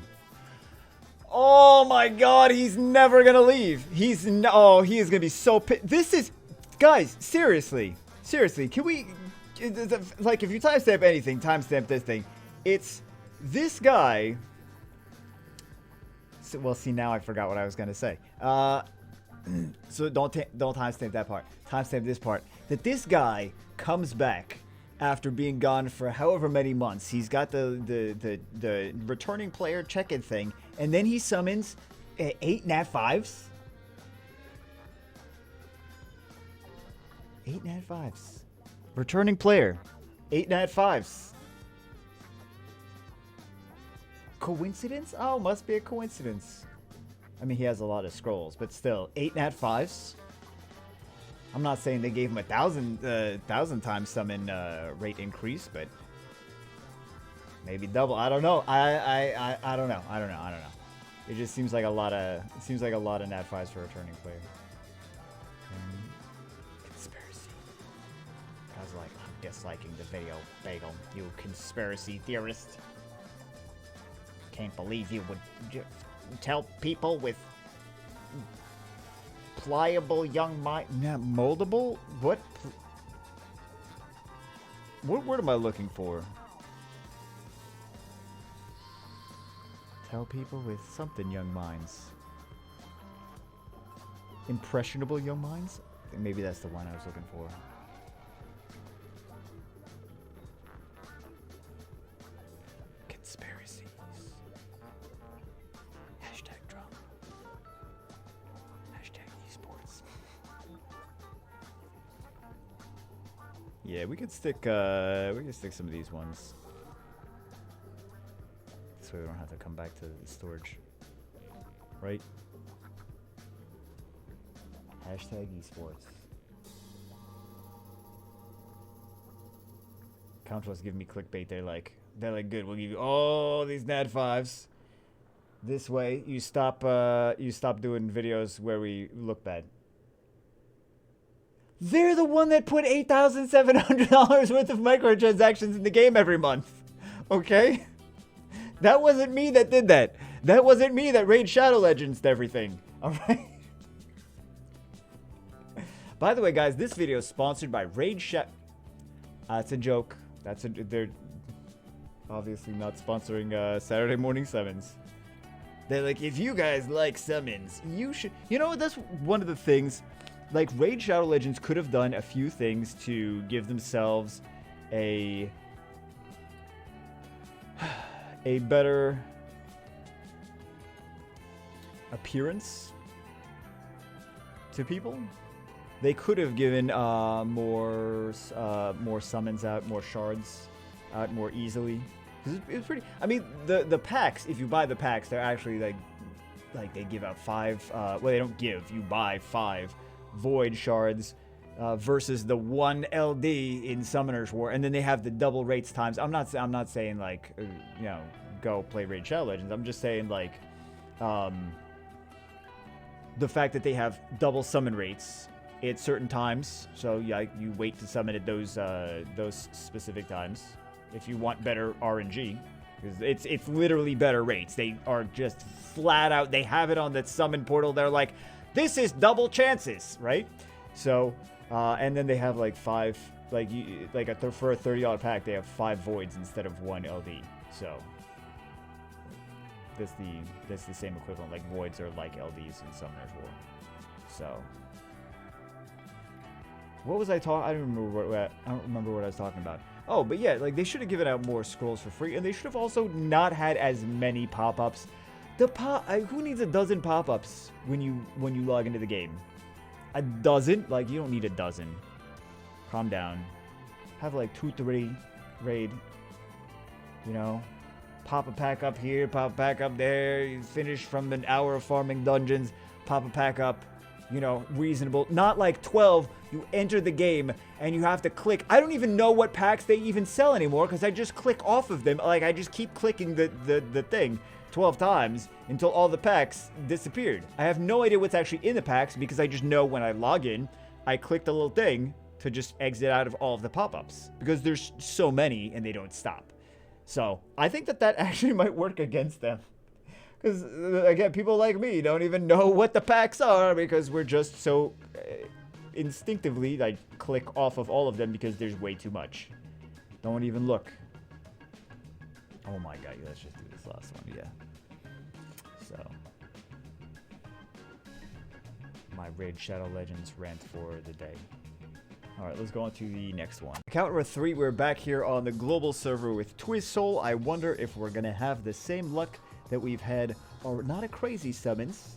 Oh my god, he's never gonna leave. He is gonna be so pissed. This is... Guys, seriously, can we, like, if you timestamp anything, timestamp this thing. It's this guy. So, well, see, now I forgot what I was gonna say. So don't timestamp that part. Timestamp this part. That this guy comes back after being gone for however many months. He's got the returning player check-in thing, and then he summons 8 Nat 5s. 8 Nat 5s. Returning player. 8 Nat 5s. Coincidence? Oh, must be a coincidence. I mean, he has a lot of scrolls, but still, 8 Nat 5s? I'm not saying they gave him 1,000 times summon rate increase, but maybe double. I don't know. I don't know. I don't know. It just seems like a lot of Nat 5s for a returning player. Like, I'm disliking the video, Bagel, you conspiracy theorist. Can't believe you would tell people with pliable young mind... Nah, moldable? What word am I looking for? Tell people with something young minds. Impressionable young minds? Maybe that's the one I was looking for. Conspiracies. Yeah, we could stick some of these ones. So we don't have to come back to the storage. Right? Hashtag esports. Counter's giving me clickbait. They're like, good. We'll give you all these NAD 5s. This way, you stop doing videos where we look bad. They're the one that put $8,700 worth of microtransactions in the game every month. Okay? That wasn't me that did that. That wasn't me that raided Shadow Legends to everything. Alright? By the way, guys, this video is sponsored by Raid Shadow. That's a joke. They're obviously not sponsoring Saturday Morning Summons. They're like, if you guys like summons, you should. You know, that's one of the things. Like, Raid Shadow Legends could have done a few things to give themselves a better appearance to people. They could have given more summons out, more shards out more easily. It was pretty. I mean, the packs. If you buy the packs, they're actually like they give out 5. Well, they don't give. You buy 5 void shards versus the 1 LD in Summoner's War, and then they have the double rates times. I'm not saying like you know, go play Raid Shadow Legends. I'm just saying like the fact that they have double summon rates at certain times. So yeah, you wait to summon at those specific times if you want better RNG, because it's literally better rates. They are just flat out. They have it on that summon portal. They're like, this is double chances, right? So and then they have like 5, like for a $30 pack, they have 5 voids instead of 1 LD. So that's the same equivalent. Like voids are like LDs in Summoner's War. So what was I talking? I don't remember what I was talking about. Oh, but yeah, like they should have given out more scrolls for free, and they should have also not had as many pop-ups. Who needs a dozen pop-ups when you log into the game? A dozen? Like, you don't need a dozen. Calm down. Have like 2, 3 raid. You know, pop a pack up here, pop a pack up there. You finish from an hour of farming dungeons, pop a pack up. You know, reasonable. Not like 12. You enter the game and you have to click. I don't even know what packs they even sell anymore because I just click off of them. Like, I just keep clicking the thing 12 times until all the packs disappeared. I have no idea what's actually in the packs because I just know when I log in, I click the little thing to just exit out of all of the pop-ups because there's so many and they don't stop. So I think that actually might work against them. Because, again, people like me don't even know what the packs are because we're just so instinctively, like, click off of all of them because there's way too much. Don't even look. Oh my god, let's just do this last one, yeah. So, my Raid Shadow Legends rant for the day. Alright, let's go on to the next one. Account number 3, we're back here on the global server with Twizsoul. I wonder if we're gonna have the same luck that we've had, or not a crazy summons,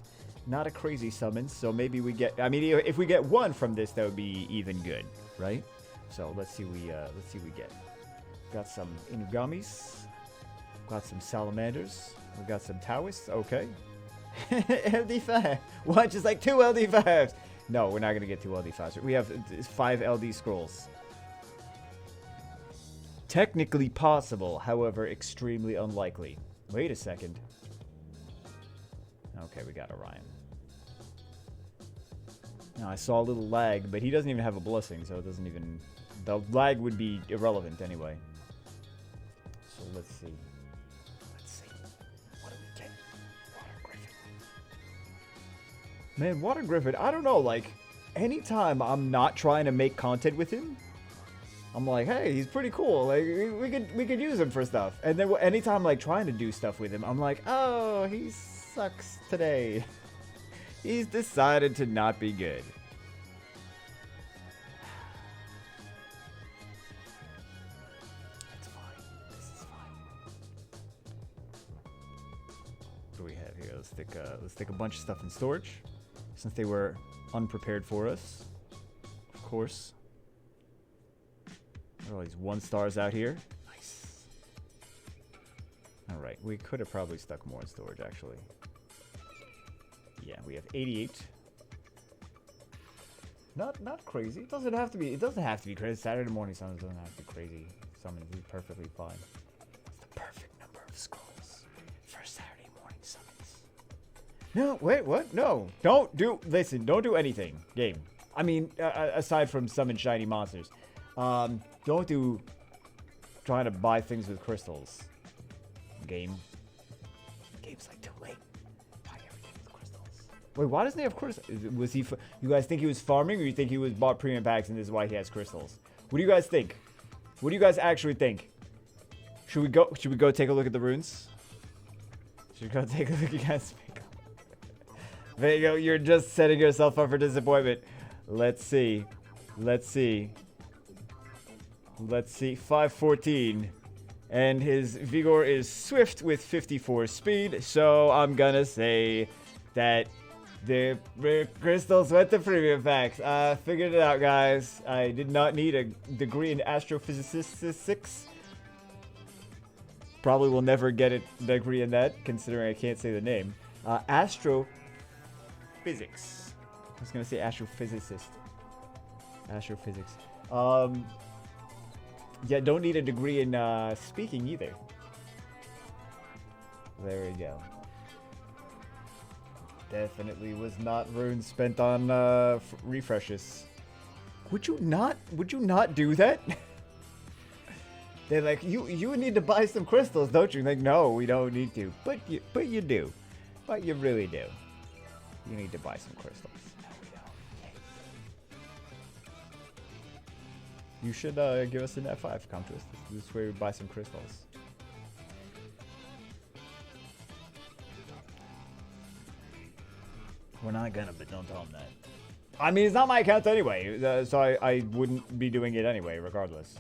so maybe we get, I mean, if we get 1 from this, that would be even good, right? So let's see what we get. Got some Inugamis, got some Salamanders, we got some Taoists, okay. LD5, what, just like 2 LD5s? No, we're not gonna get 2 LD5s, we have 5 LD scrolls. Technically possible, however, extremely unlikely. Wait a second. Okay, we got Orion. Now, I saw a little lag, but he doesn't even have a blessing, so it doesn't even... The lag would be irrelevant anyway. So let's see. What do we get? Water Griffin. Man, Water Griffin, I don't know, like, anytime I'm not trying to make content with him, I'm like, hey, he's pretty cool. Like, we could use him for stuff. And then anytime like trying to do stuff with him, I'm like, oh, he sucks today. He's decided to not be good. It's fine. This is fine. What do we have here? Let's stick a bunch of stuff in storage, since they were unprepared for us. Of course. What are all these 1 stars out here? Nice. Alright, we could have probably stuck more in storage, actually. Yeah, we have 88. Not crazy. It doesn't have to be. It doesn't have to be crazy. Saturday morning summons doesn't have to be crazy. Summons is perfectly fine. It's the perfect number of scrolls for Saturday morning summons. No, wait, what? No, don't do. Listen, don't do anything. Game. I mean, aside from summon shiny monsters, don't do trying to buy things with crystals. Game. Game's like too late. Wait, why doesn't he have crystals? Was he? You guys think he was farming, or you think he was bought premium packs and this is why he has crystals? What do you guys think? What do you guys actually think? Should we go? Should we go take a look at the runes? Should we go take a look at guys? There you go. You're just setting yourself up for disappointment. Let's see. Let's see. Let's see. 514. And his Vigor is Swift with 54 speed. So I'm gonna say that the crystals went to premium packs. Figured it out, guys. I did not need a degree in astrophysics. Probably will never get a degree in that, considering I can't say the name. Astrophysics. I was gonna say astrophysicist. Astrophysics. Yeah, don't need a degree in speaking either. There we go. Definitely was not runes spent on refreshes. Would you not do that? They're like, you need to buy some crystals, don't you? Like, no, we don't need to. But you do. But you really do. You need to buy some crystals. No, we don't. You should give us an F5. Come to us. This is where we buy some crystals. We're not gonna, but don't tell him that. I mean, it's not my account anyway, so I wouldn't be doing it anyway, regardless.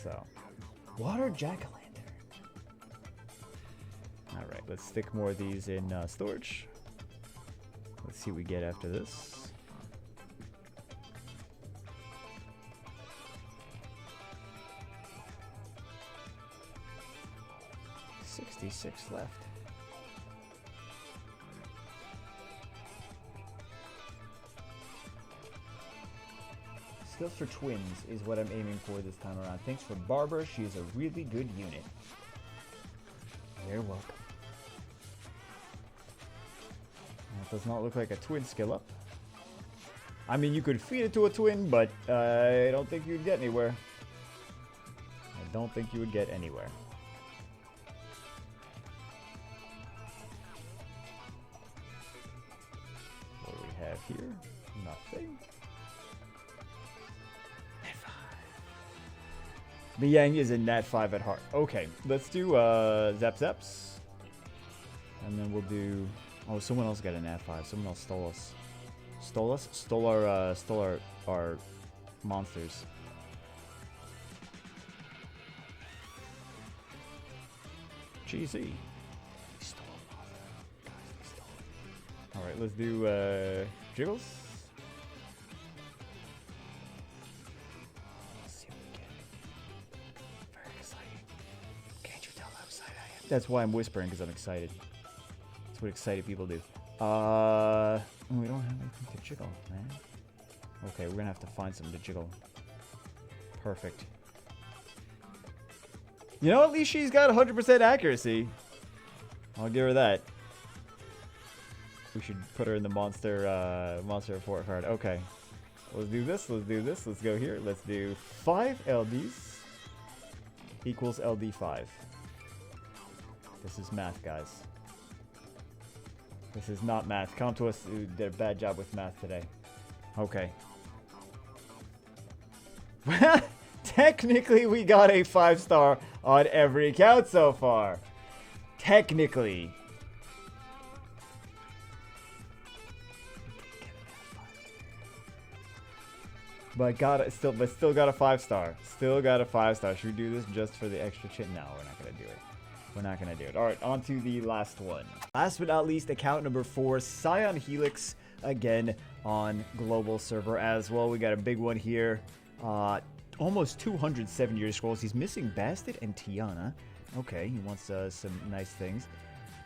So, water jack-o'-lantern. All right, let's stick more of these in storage. Let's see what we get after this. $66 left. Skills for twins is what I'm aiming for this time around. Thanks for Barbara. She is a really good unit. You're welcome. That does not look like a twin skill up. I mean, you could feed it to a twin, but I don't think you'd get anywhere. I don't think you would get anywhere. What do we have here? Nothing. Yang is a Nat 5 at heart. Okay, let's do Zap Zaps. And then we'll do... Oh, someone else got a Nat 5. Someone else stole us. Stole us? Stole our monsters. GZ. They stole a monster. Guys, they stole it. Alright, let's do Jiggles. That's why I'm whispering, because I'm excited. That's what excited people do. We don't have anything to jiggle, man. Okay, we're gonna have to find something to jiggle. Perfect. You know, at least she's got 100% accuracy. I'll give her that. We should put her in the monster report card. Okay. Let's do this, let's do this. Let's go here. Let's do 5 LDs equals LD5. This is math, guys. This is not math. Come to us who did a bad job with math today. Okay. Technically, we got a 5-star on every account so far. Technically. But still got a 5-star. Still got a 5-star. Should we do this just for the extra chit? No, we're not gonna do it. We're not gonna do it. All right, on to the last one. Last but not least, account number 4, Scion Helix, again on global server as well. We got a big one here. almost 207-year scrolls. He's missing Bastard and Tiana. Okay, he wants some nice things.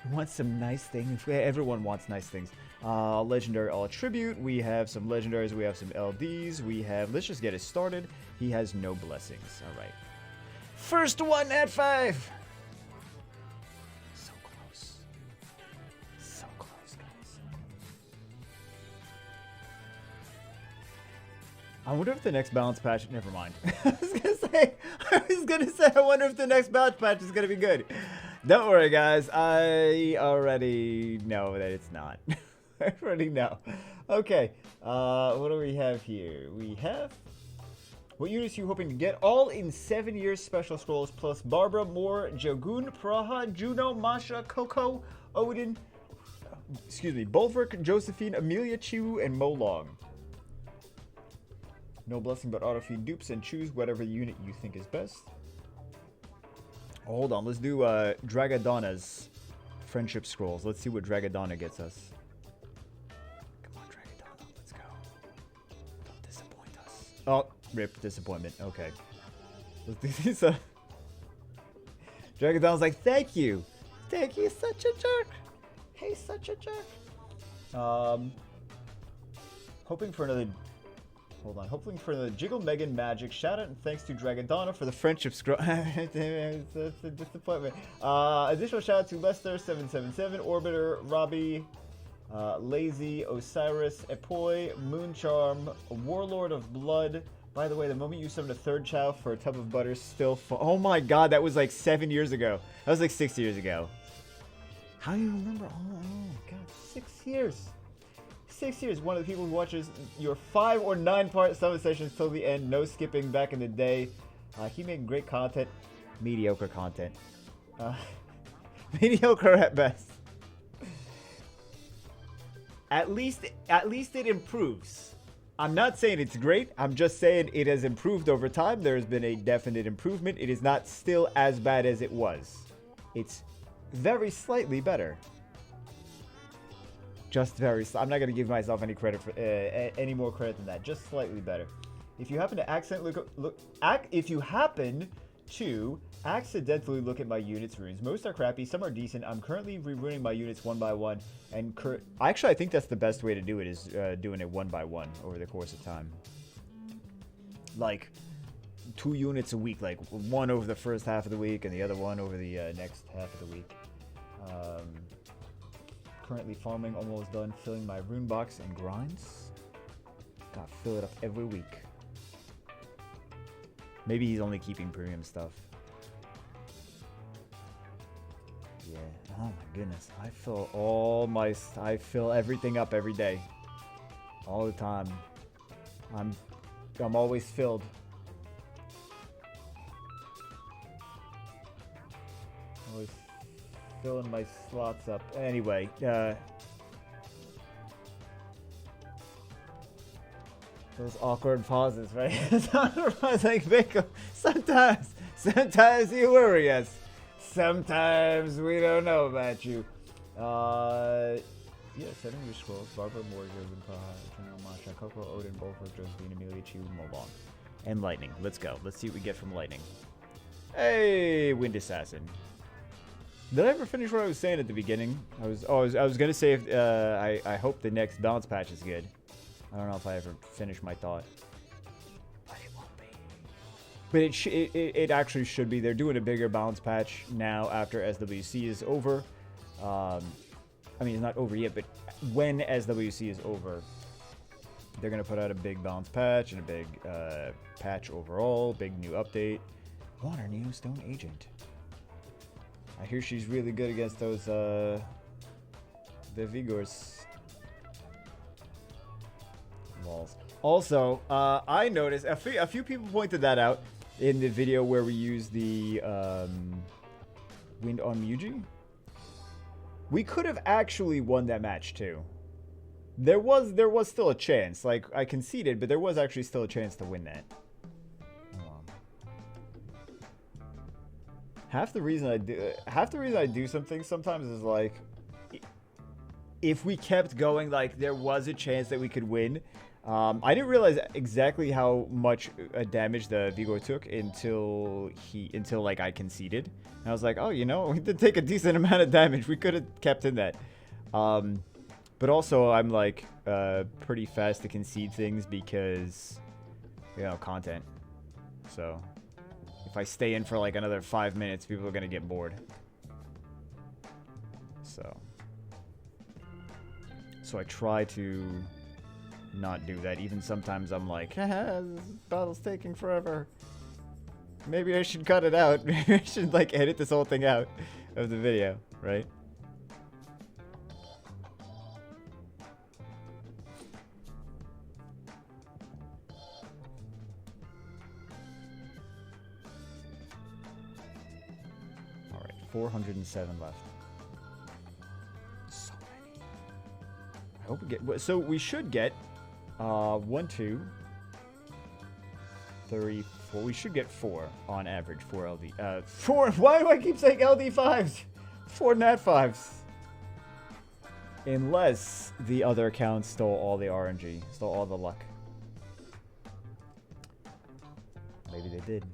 He wants some nice things. Everyone wants nice things. Legendary all tribute. We have some legendaries. We have some LDs. We have. Let's just get it started. He has no blessings. All right. First one at 5. So close. So close, guys. I wonder if the next balance patch. Never mind. I was gonna say. I wonder if the next balance patch is gonna be good. Don't worry, guys. I already know that it's not. I already know. Okay. What do we have here? We have. What units are you hoping to get? All in 7 years special scrolls plus Barbara, Moore, Jogun, Praha, Juno, Masha, Coco, Odin. Excuse me. Bulwark, Josephine, Amelia, Chu, and Molong. No blessing but auto feed dupes and choose whatever unit you think is best. Hold on, let's do Dragadonna's friendship scrolls. Let's see what Dragadonna gets us. Come on, Dragadonna, let's go. Don't disappoint us. Oh, rip, disappointment. Okay. Let's do these. Dragadonna's like, thank you. Thank you, such a jerk. Hey, such a jerk. Hoping for another... Hold on, hoping for the Jiggle Megan Magic. Shout out and thanks to Dragadonna for the friendship scroll. It's a disappointment. Additional shout out to Lester777, Orbiter, Robbie, Lazy, Osiris, Epoy, Mooncharm, Warlord of Blood. By the way, the moment you summoned a third child for a tub of butter, still oh my god, that was like 7 years ago. That was like 6 years ago. How do you remember? Oh god, 6 years. 6 years, one of the people who watches your 5 or 9 part summon sessions till the end, no skipping back in the day. He made great content, mediocre content. Mediocre at best. At least it improves. I'm not saying it's great, I'm just saying it has improved over time. There's been a definite improvement. It is not still as bad as it was. It's very slightly better. Just very. I'm not gonna give myself any credit for any more credit than that. Just slightly better. If you happen to accidentally look at my units runes, most are crappy, some are decent. I'm currently reruning my units one by one, and actually I think that's the best way to do it is doing it one by one over the course of time. Like 2 units a week, like one over the first half of the week and the other one over the next half of the week. Currently farming, almost done filling my rune box and grinds. Gotta fill it up every week. Maybe he's only keeping premium stuff. Yeah. Oh my goodness. I fill everything up every day. All the time. I'm always filled. Always filling my slots up. Anyway, those awkward pauses, right? Like Vico. Sometimes you worry us. Sometimes we don't know about you. Yeah, 7 year scrolls. Barbara, Moore, Joven, Praha, Masha, Coco, Odin, Bolford, Josephine, Amelia, Chu, Molong. And Lightning. Let's go. Let's see what we get from Lightning. Hey, Wind Assassin. Did I ever finish what I was saying at the beginning? I was gonna say if, I hope the next balance patch is good. I don't know if I ever finished my thought, but it won't be. But it actually should be. They're doing a bigger balance patch now after SWC is over. I mean, it's not over yet, but when SWC is over, they're gonna put out a big balance patch and a big patch overall, big new update. Water new Stone Agent. I hear she's really good against those, the Vigors. Walls. Also, I noticed, a few people pointed that out in the video where we used the, Wind on Muji. We could have actually won that match, too. There was still a chance. Like, I conceded, but there was actually still a chance to win that. Half the reason I do something sometimes is like, if we kept going, like there was a chance that we could win, I didn't realize exactly how much damage the Vigor took until like I conceded. And I was like, oh, you know, we did take a decent amount of damage. We could have kept in that. But also, I'm like pretty fast to concede things because, you know, content. So if I stay in for like another 5 minutes, people are gonna get bored. So I try to not do that. Even sometimes I'm like, haha, this battle's taking forever. Maybe I should cut it out. Maybe I should like edit this whole thing out of the video, right? All right, 407 left. So many. I hope we get. So we should get 1, 2, 3, 4. We should get 4 on average. 4 LD. 4. Why do I keep saying LD5s? 4 Nat5s. Unless the other account stole all the RNG, stole all the luck. Maybe they did.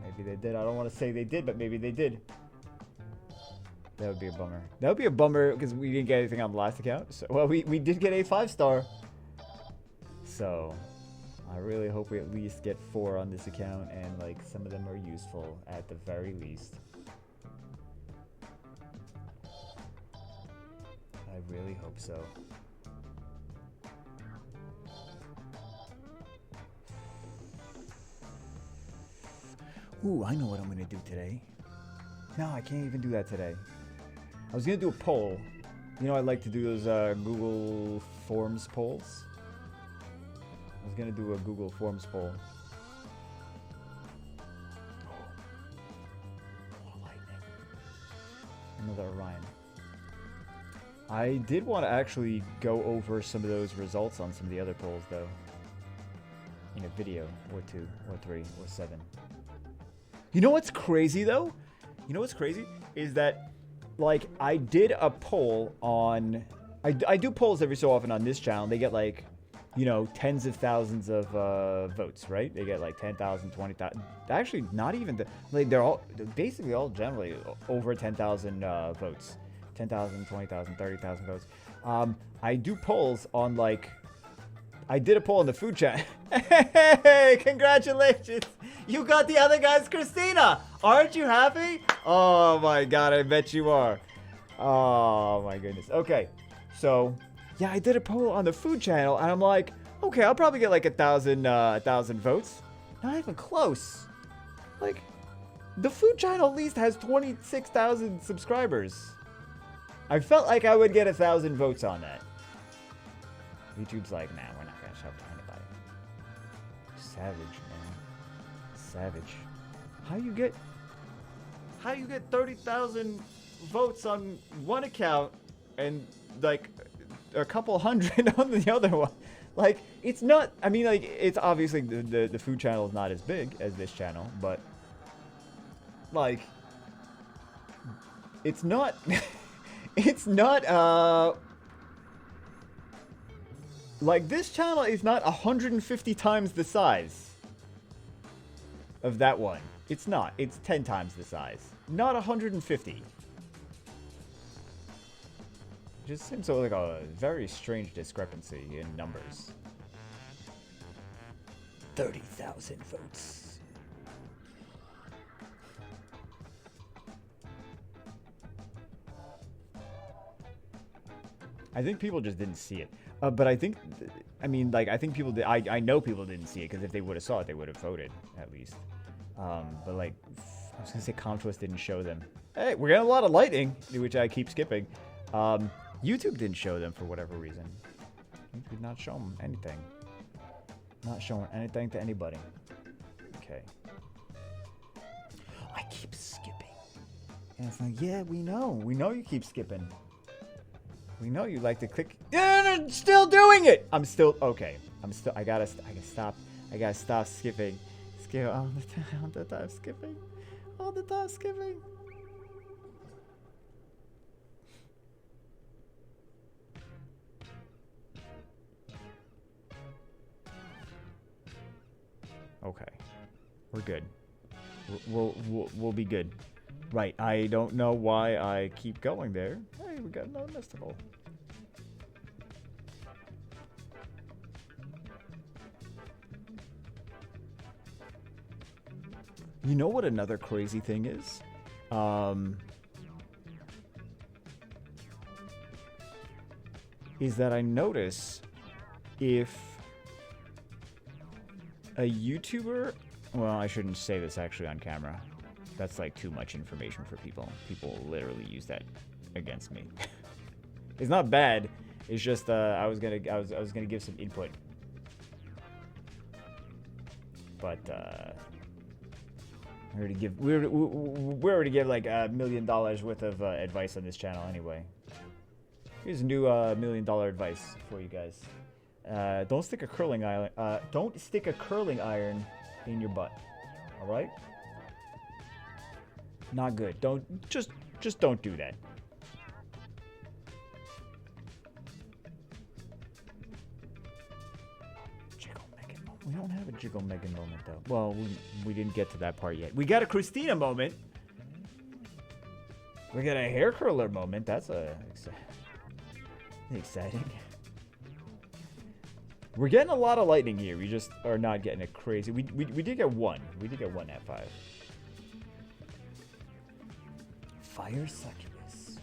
Maybe they did. I don't want to say they did, but maybe they did. That would be a bummer. That would be a bummer because we didn't get anything on the last account. So, well, we did get a 5-star. So, I really hope we at least get 4 on this account and like some of them are useful at the very least. I really hope so. Ooh, I know what I'm gonna do today. No, I can't even do that today. I was gonna do a poll. You know, I like to do those Google Forms polls. I was gonna do a Google Forms poll. Oh, lightning. Another Orion. I did want to actually go over some of those results on some of the other polls, though. In a video, or 2, or 3, or 7. You know what's crazy, though? You know what's crazy? Is that, like, I did a poll on... I do polls every so often on this channel. They get, like, you know, tens of thousands of votes, right? They get, like, 10,000, 20,000... Actually, not even... Like, they're all... Basically, all generally over 10,000 votes. 10,000, 20,000, 30,000 votes. I do polls on, like... I did a poll in the food chat. Hey, congratulations! You got the other guy's Christina! Aren't you happy? Oh my god, I bet you are. Oh my goodness. Okay, so... Yeah, I did a poll on the food channel, and I'm like, okay, I'll probably get like 1,000 votes. Not even close. Like, the food channel at least has 26,000 subscribers. I felt like I would get 1,000 votes on that. YouTube's like, nah, we're not gonna show it to anybody. Savage, man. Savage. How you get 30,000 votes on one account and like a couple hundred on the other one? Like, it's not, I mean, like, it's obviously the food channel is not as big as this channel, but like, it's not it's not like, this channel is not 150 times the size of that one. It's not. It's 10 times the size. Not 150. Just seems like a very strange discrepancy in numbers. 30,000 votes. I think people just didn't see it. But I think, I mean, like, I think people did. I know people didn't see it because if they would have saw it, they would have voted, at least. But, like, I was going to say Comtwist didn't show them. Hey, we're getting a lot of lightning, which I keep skipping. YouTube didn't show them for whatever reason. YouTube did not show them anything. Not showing anything to anybody. Okay. I keep skipping. And it's like, yeah, we know. We know you keep skipping. We know you like to click. I'm still doing it. I'm still okay. I gotta stop. I gotta stop skipping. Skip all the time skipping. All the time skipping. Okay. We're good. We'll be good. Right. I don't know why I keep going there. Hey, we got another mystical. You know what another crazy thing is? Is that I notice if a YouTuber... Well, I shouldn't say this actually on camera. That's like too much information for people. People literally use that against me. It's not bad. It's just I was gonna give some input. But we already give like $1 million worth of advice on this channel anyway. Here's a new $1 million advice for you guys. Don't stick a curling iron. Don't stick a curling iron in your butt. All right? Not good. Don't just don't do that. Jiggle Megan moment. We don't have a Jiggle Megan moment though. Well, we didn't get to that part yet. We got a Christina moment. We got a hair curler moment. That's exciting. We're getting a lot of lightning here. We just are not getting it crazy. We did get one. We did get one at 5. Fire succubus.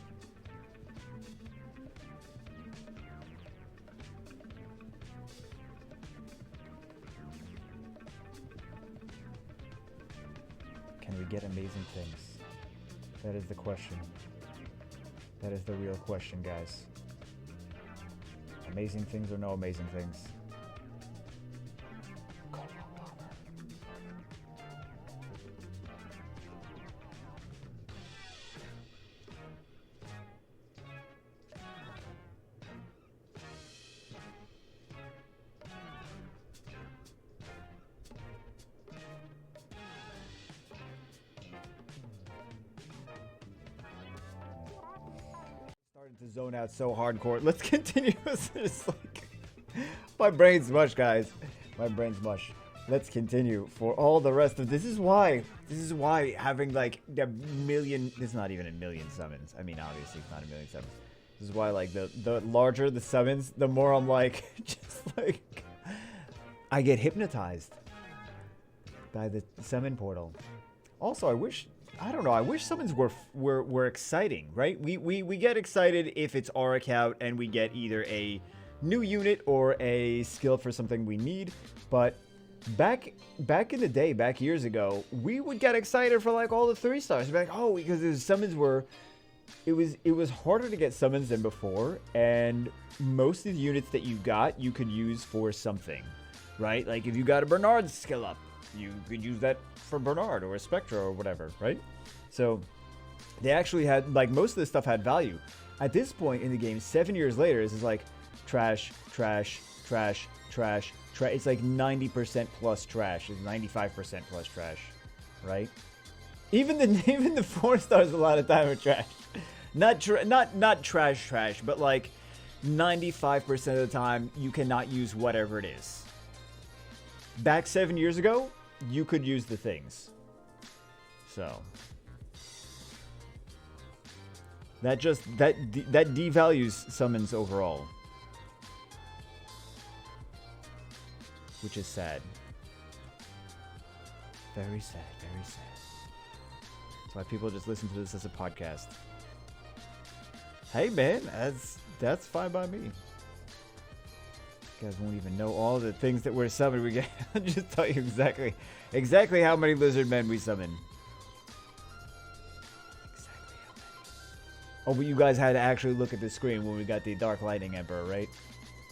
Can we get amazing things? That is the question. That is the real question, guys. Amazing things or no amazing things? To zone out so hardcore. Let's continue. It's like my brain's mush, guys. My brain's mush. Let's continue for all the rest of this. Is why having like a million. It's not even a million summons. I mean, obviously it's not a million summons. This is why like the larger the summons, the more I'm like just like I get hypnotized by the summon portal. Also, I don't know. I wish summons were exciting, right? We get excited if it's Auric out and we get either a new unit or a skill for something we need. But back in the day, back years ago, we would get excited for like all the 3 stars. We'd be like, oh, because the summons were, it was harder to get summons than before, and most of the units that you got, you could use for something, right? Like if you got a Bernard skill up, you could use that for Bernard or a Spectra or whatever, right? So they actually had, like, most of this stuff had value. At this point in the game, 7 years later, it's like trash, trash, trash, trash, trash. It's like 90% plus trash. It's 95% plus trash, right? Even the 4 stars a lot of time are trash. Not trash, but like 95% of the time you cannot use whatever it is. Back 7 years ago, you could use the things. So that devalues summons overall, which is sad. Very sad, very sad. That's why people just listen to this as a podcast. Hey man, that's fine by me. You guys won't even know all the things that we're summoned. We get. I'll just tell you exactly how many lizard men we summon. Exactly how many. Oh, but you guys had to actually look at the screen when we got the Dark Lightning Emperor, right?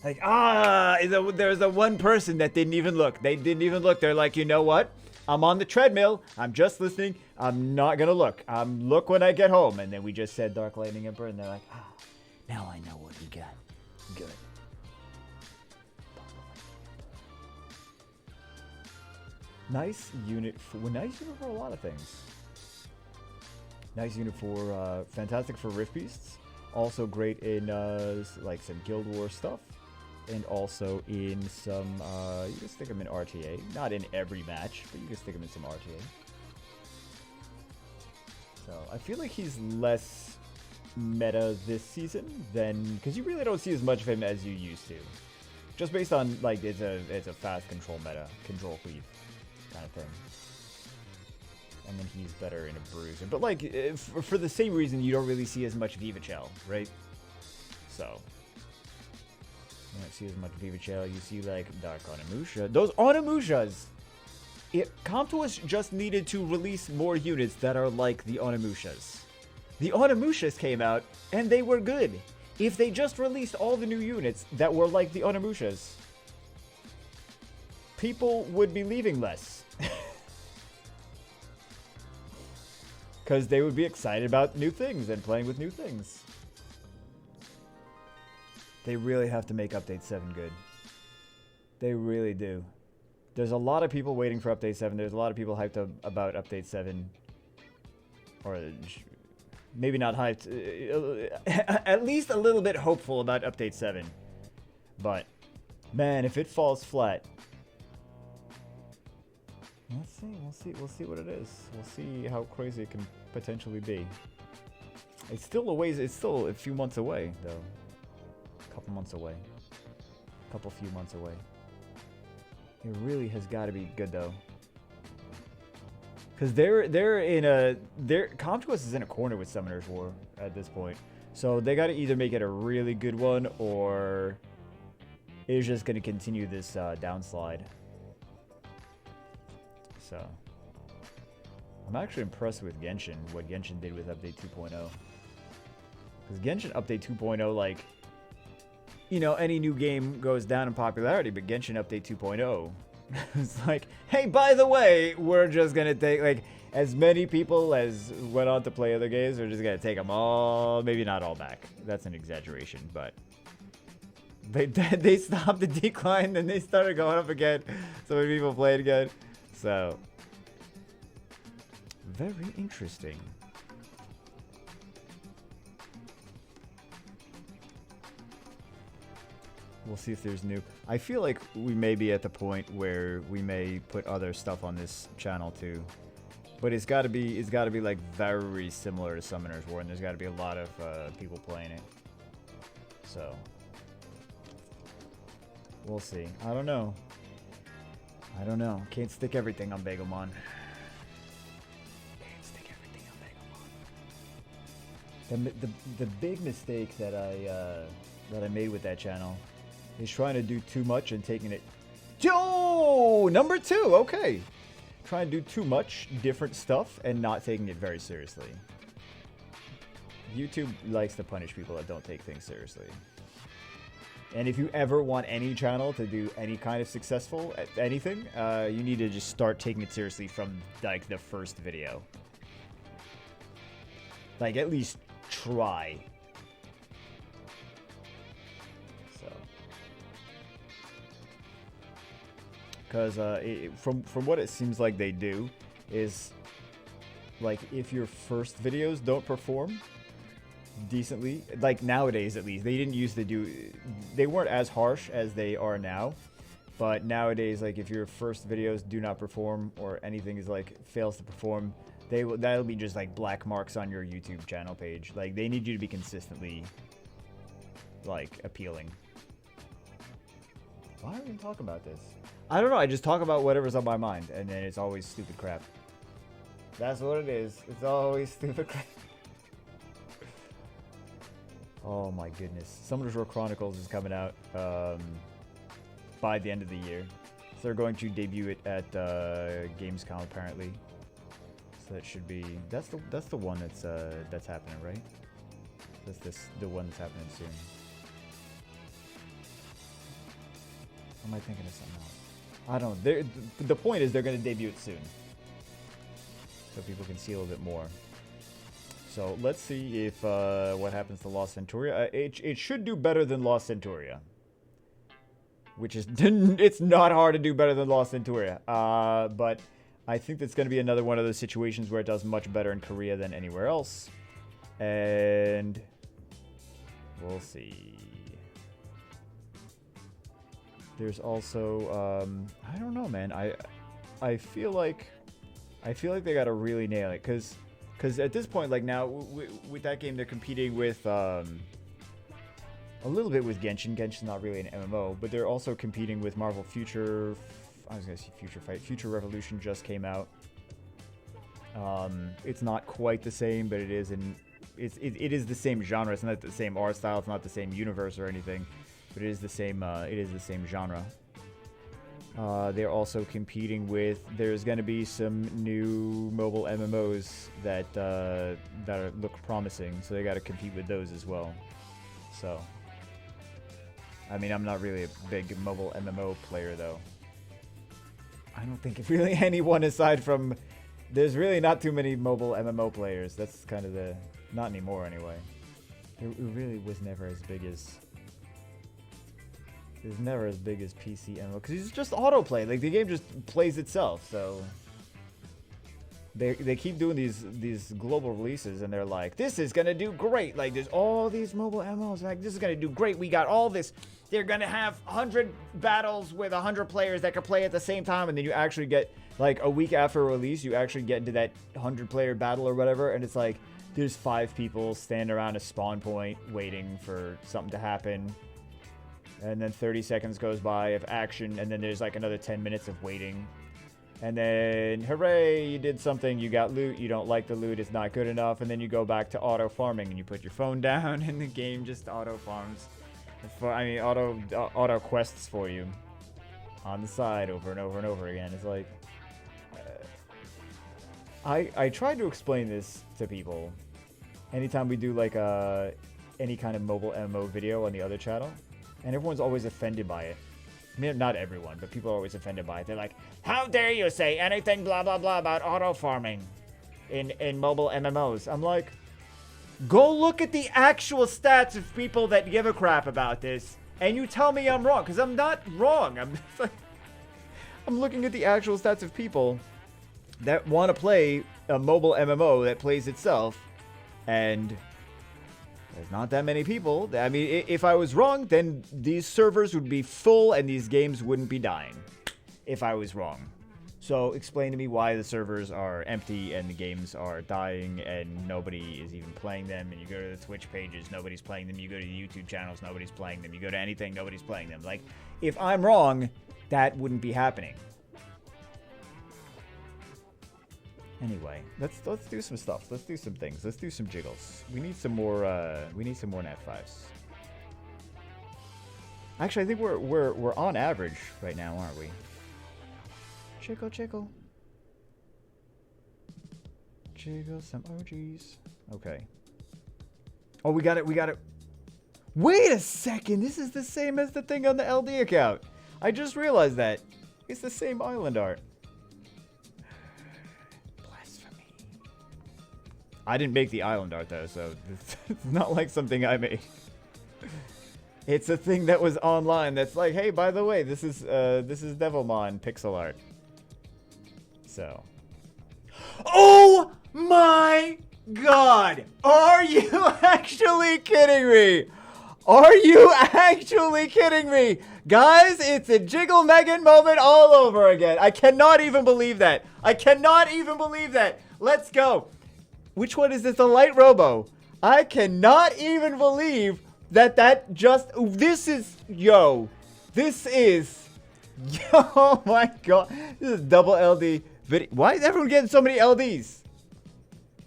Like, there's a one person that didn't even look. They didn't even look. They're like, you know what? I'm on the treadmill. I'm just listening. I'm not gonna look. Look when I get home. And then we just said Dark Lightning Emperor, and they're like, now I know what you got. Good. Nice unit for a lot of things. Nice unit for fantastic for Rift Beasts. Also great in like some Guild War stuff. and also in some, you can stick him in RTA. Not in every match, but you can stick him in some RTA. So I feel like he's less meta this season than, because you really don't see as much of him as you used to. Just based on, like, it's a fast control meta, control cleave kind of thing. And then he's better in a bruiser. But, like, for the same reason, you don't really see as much Viva Chell, right? So, you don't see as much Viva Chell. You see, like, Dark Onimusha. Those Onimushas! Comtois just needed to release more units that are like the Onimushas. The Onimushas came out, and they were good. If they just released all the new units that were like the Onimushas, people would be leaving less. Because they would be excited about new things and playing with new things. They really have to make Update 7 good. They really do. There's a lot of people waiting for Update 7. There's a lot of people hyped up about Update 7. Or maybe not hyped. At least a little bit hopeful about Update 7. But, man, if it falls flat... We'll see what it is. We'll see how crazy it can potentially be. It's still a ways, it's still a few months away, though. A couple months away. A few months away. It really has got to be good, though. Because Comtois is in a corner with Summoner's War at this point. So they got to either make it a really good one, or it's just going to continue this downslide. So, I'm actually impressed with Genshin, what Genshin did with Update 2.0. Because Genshin Update 2.0, like, you know, any new game goes down in popularity, but Genshin Update 2.0, it's like, hey, by the way, we're just going to take, like, as many people as went on to play other games, we're just going to take them all, maybe not all back. That's an exaggeration, but they stopped the decline, then they started going up again. So many people played again. So, very interesting. We'll see if there's new. I feel like we may be at the point where we may put other stuff on this channel too. But it's got to be like very similar to Summoner's War, and there's got to be a lot of people playing it. So, we'll see. I don't know. Can't stick everything on Begamon. The big mistake that I made with that channel is trying to do too much and taking it. Yo, number 2. Okay, trying to do too much different stuff and not taking it very seriously. YouTube likes to punish people that don't take things seriously. And if you ever want any channel to do any kind of successful at anything, you need to just start taking it seriously from, like, the first video. Like, at least try. So. Because from what it seems like they do is, like, if your first videos don't perform decently, like nowadays at least, they didn't used to do, they weren't as harsh as they are now, but nowadays, like, if your first videos do not perform or anything is like fails to perform, that'll be just like black marks on your YouTube channel page. Like, they need you to be consistently, like, appealing. Why are we even talking about this? I don't know, I just talk about whatever's on my mind, and then it's always stupid crap. That's what it is. It's always stupid crap. Oh my goodness. Summoner's War Chronicles is coming out by the end of the year. So they're going to debut it at Gamescom apparently. So that should be, that's the one that's happening, right? That's the one that's happening soon. Or am I thinking of something else? I don't know. The point is they're going to debut it soon. So people can see a little bit more. So let's see if what happens to Lost Centuria. It should do better than Lost Centuria, which is it's not hard to do better than Lost Centuria. But I think that's going to be another one of those situations where it does much better in Korea than anywhere else, and we'll see. There's also I don't know, man. I feel like they gotta really nail it, cause at this point, like now with that game, they're competing with a little bit with Genshin. Genshin's not really an MMO, but they're also competing with Marvel Future. I was gonna say Future Fight. Future Revolution just came out. It's not quite the same, but it is it is the same genre. It's not the same art style. It's not the same universe or anything, but it is the same. It is the same genre. They're also competing with. There's going to be some new mobile MMOs that look promising, so they got to compete with those as well. So, I mean, I'm not really a big mobile MMO player, though. I don't think really anyone aside from. There's really not too many mobile MMO players. That's kind of the. Not anymore, anyway. It really was never as big as. It was never as big as PC MMO because it's just autoplay. Like the game just plays itself. So they keep doing these global releases, and they're like, this is gonna do great. Like there's all these mobile MMOs. Like this is gonna do great. We got all this. They're gonna have 100 battles with 100 players that can play at the same time, and then you actually get like a week after release, you actually get into that 100-player battle or whatever, and it's like there's 5 people standing around a spawn point waiting for something to happen. And then 30 seconds goes by of action, and then there's like another 10 minutes of waiting. And then, hooray, you did something, you got loot, you don't like the loot, it's not good enough, and then you go back to auto farming, and you put your phone down, and the game just auto farms. Auto quests for you on the side over and over and over again. It's like, I tried to explain this to people anytime we do like any kind of mobile MMO video on the other channel. And everyone's always offended by it. I mean, not everyone, but people are always offended by it. They're like, how dare you say anything blah, blah, blah about auto farming in mobile MMOs? I'm like, go look at the actual stats of people that give a crap about this, and you tell me I'm wrong, because I'm not wrong. I'm looking at the actual stats of people that want to play a mobile MMO that plays itself, and there's not that many people. I mean, if I was wrong, then these servers would be full and these games wouldn't be dying. If I was wrong. So explain to me why the servers are empty and the games are dying and nobody is even playing them. And you go to the Twitch pages, nobody's playing them. You go to the YouTube channels, nobody's playing them. You go to anything, nobody's playing them. Like, if I'm wrong, that wouldn't be happening. Anyway, let's do some stuff. Let's do some things. Let's do some jiggles. We need some more nat 5s. Actually, I think we're on average right now, aren't we? Jiggle, jiggle. Jiggle some OGs. Okay. Oh, we got it. Wait a second. This is the same as the thing on the LD account. I just realized that. It's the same island art. I didn't make the island art though, so it's not like something I made. It's a thing that was online that's like, hey, by the way, this is Devilmon pixel art. So. Oh my god! Are you actually kidding me? Are you actually kidding me? Guys, it's a Jiggle Megan moment all over again. I cannot even believe that. I cannot even believe that. Let's go. Which one is this? The Light Robo. I cannot even believe that just... This is... Yo. This is... Yo, oh my god. This is double LD video. Why is everyone getting so many LDs?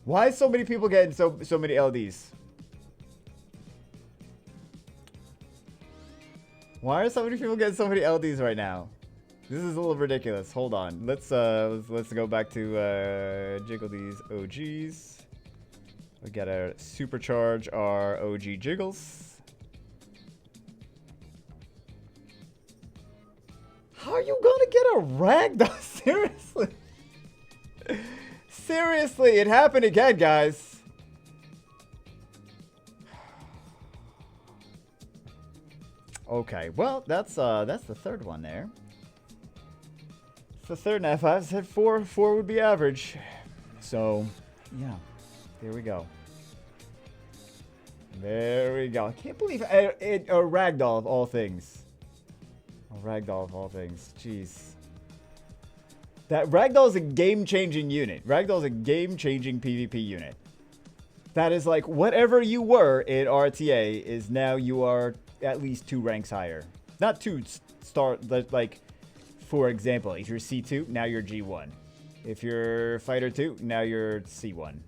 Why is so many people getting so many LDs? Why are so many people getting so many LDs right now? This is a little ridiculous. Hold on. Let's go back to jiggle these OGs. We gotta supercharge our OG jiggles. How are you gonna get a ragdoll? Seriously? Seriously, it happened again, guys. Okay, well, that's the third one there. It's the third F5. I said four would be average. So, yeah. Here we go. There we go. I can't believe a ragdoll of all things. A Ragdoll of all things. Jeez. That Ragdoll is a game-changing unit. Ragdoll is a game-changing PvP unit. That is like whatever you were in RTA is now you are at least 2 ranks higher. Not 2 star, like, for example, if you're C2, now you're G1. If you're Fighter 2, now you're C1.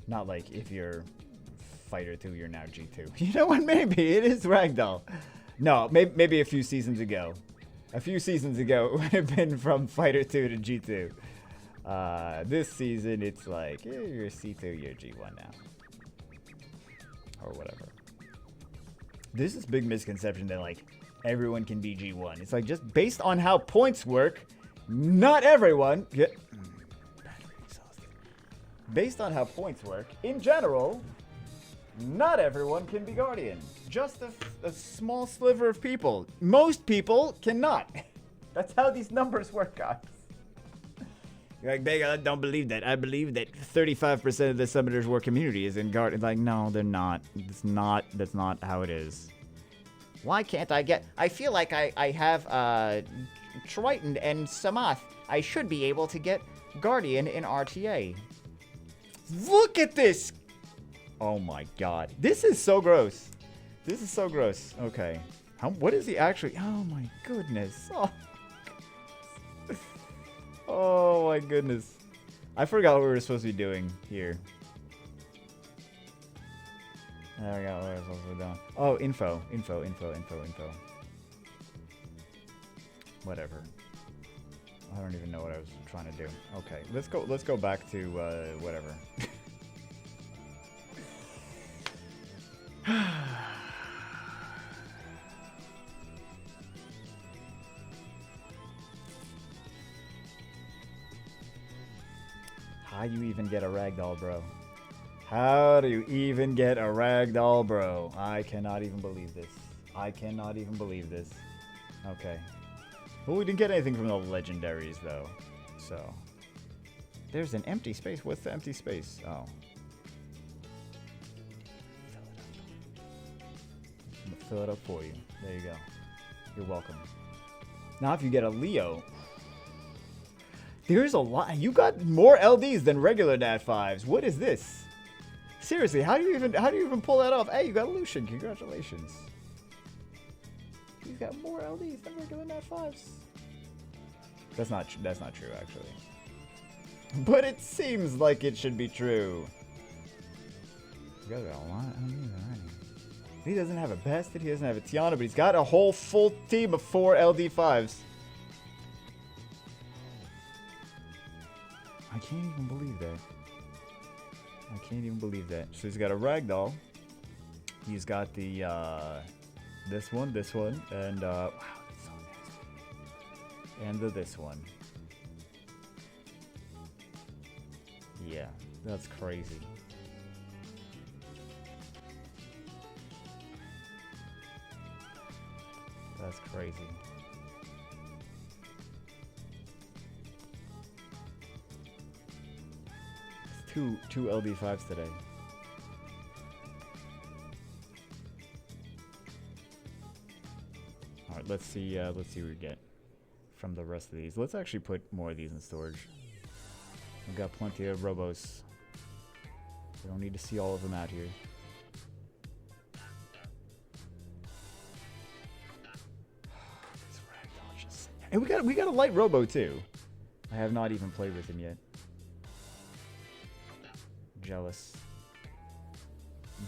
Not like if you're Fighter 2, you're now G2. You know what? Maybe it is Ragdoll. No, maybe a few seasons ago. A few seasons ago, it would have been from Fighter 2 to G2. This season, it's like, you're C2, you're G1 now. Or whatever. There's this big misconception that, like, everyone can be G1. It's like, just based on how points work, not everyone... Based on how points work, in general, not everyone can be Guardian. Just a small sliver of people. Most people cannot. That's how these numbers work, guys. You're like, Bega, I don't believe that. I believe that 35% of the Summoners War community is in Guardian. Like, no, they're not. That's not how it is. Why can't I get... I feel like I have Triton and Samath. I should be able to get Guardian in RTA. Look at this! Oh my god. This is so gross. This is so gross. Okay. What is he actually... Oh my goodness. Oh. Oh my goodness. I forgot what we were supposed to be doing here. I forgot what I was supposed to be doing. Oh, info. Whatever. I don't even know what I was trying to do. Okay, let's go back to whatever. How do you even get a ragdoll, bro? How do you even get a ragdoll, bro? I cannot even believe this. I cannot even believe this. Okay. Well, we didn't get anything from the legendaries, though. So. There's an empty space. What's the empty space? Oh. I'm gonna fill it up for you. There you go. You're welcome. Now, if you get a Leo... There's a lot. You got more LDs than regular Nat 5s. What is this? Seriously, how do you even pull that off? Hey, you got Lucian. Congratulations. He's got more LDs than regular Nat 5s. That's not true, actually. But it seems like it should be true. You guys got a lot of LDs already. He doesn't have a Bested, he doesn't have a Tiana, but he's got a whole full team of 4 LD5s. I can't even believe that. I can't even believe that. So he's got a Ragdoll. He's got the, this one, and, wow, that's so nasty. And this one. Yeah, that's crazy. That's crazy. Two LD5s today. All right, let's see what we get from the rest of these. Let's actually put more of these in storage. We've got plenty of Robos. We don't need to see all of them out here. And we got a light Robo too. I have not even played with him yet. Jealous.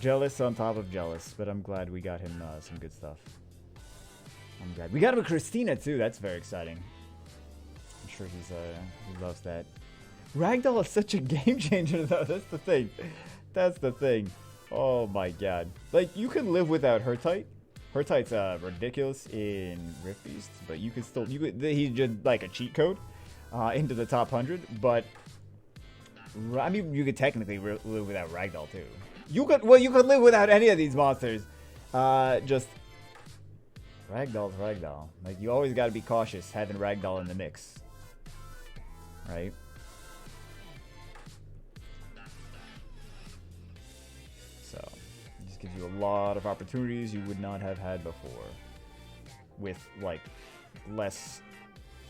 Jealous on top of jealous, but I'm glad we got him some good stuff. I'm glad. We got him a Christina too, that's very exciting. I'm sure he loves that. Ragdoll is such a game changer though, that's the thing. That's the thing. Oh my god. Like, you can live without Hertite. Hertite's ridiculous in Rift Beasts, but you could still, he's just like a cheat code into the top 100, but I mean, you could technically live without Ragdoll too. You could live without any of these monsters. Just Ragdoll's Ragdoll. Like, you always got to be cautious having Ragdoll in the mix, right? So, it just gives you a lot of opportunities you would not have had before. with like less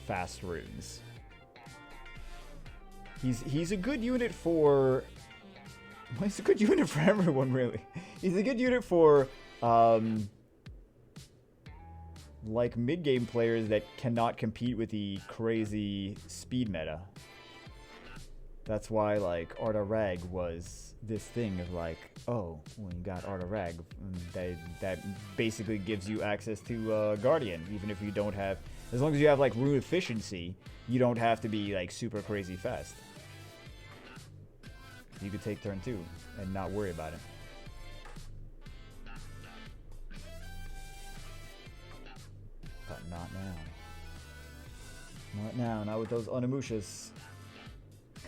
fast runes. He's a good unit for. Well, he's a good unit for everyone, really. He's a good unit for like mid-game players that cannot compete with the crazy speed meta. That's why like Arda Rag was this thing of like, oh, well, you got Arda Rag, that basically gives you access to Guardian, even if you don't have, as long as you have like rune efficiency, you don't have to be like super crazy fast. You could take turn 2 and not worry about it. But not now. Not now, not with those Onimushas.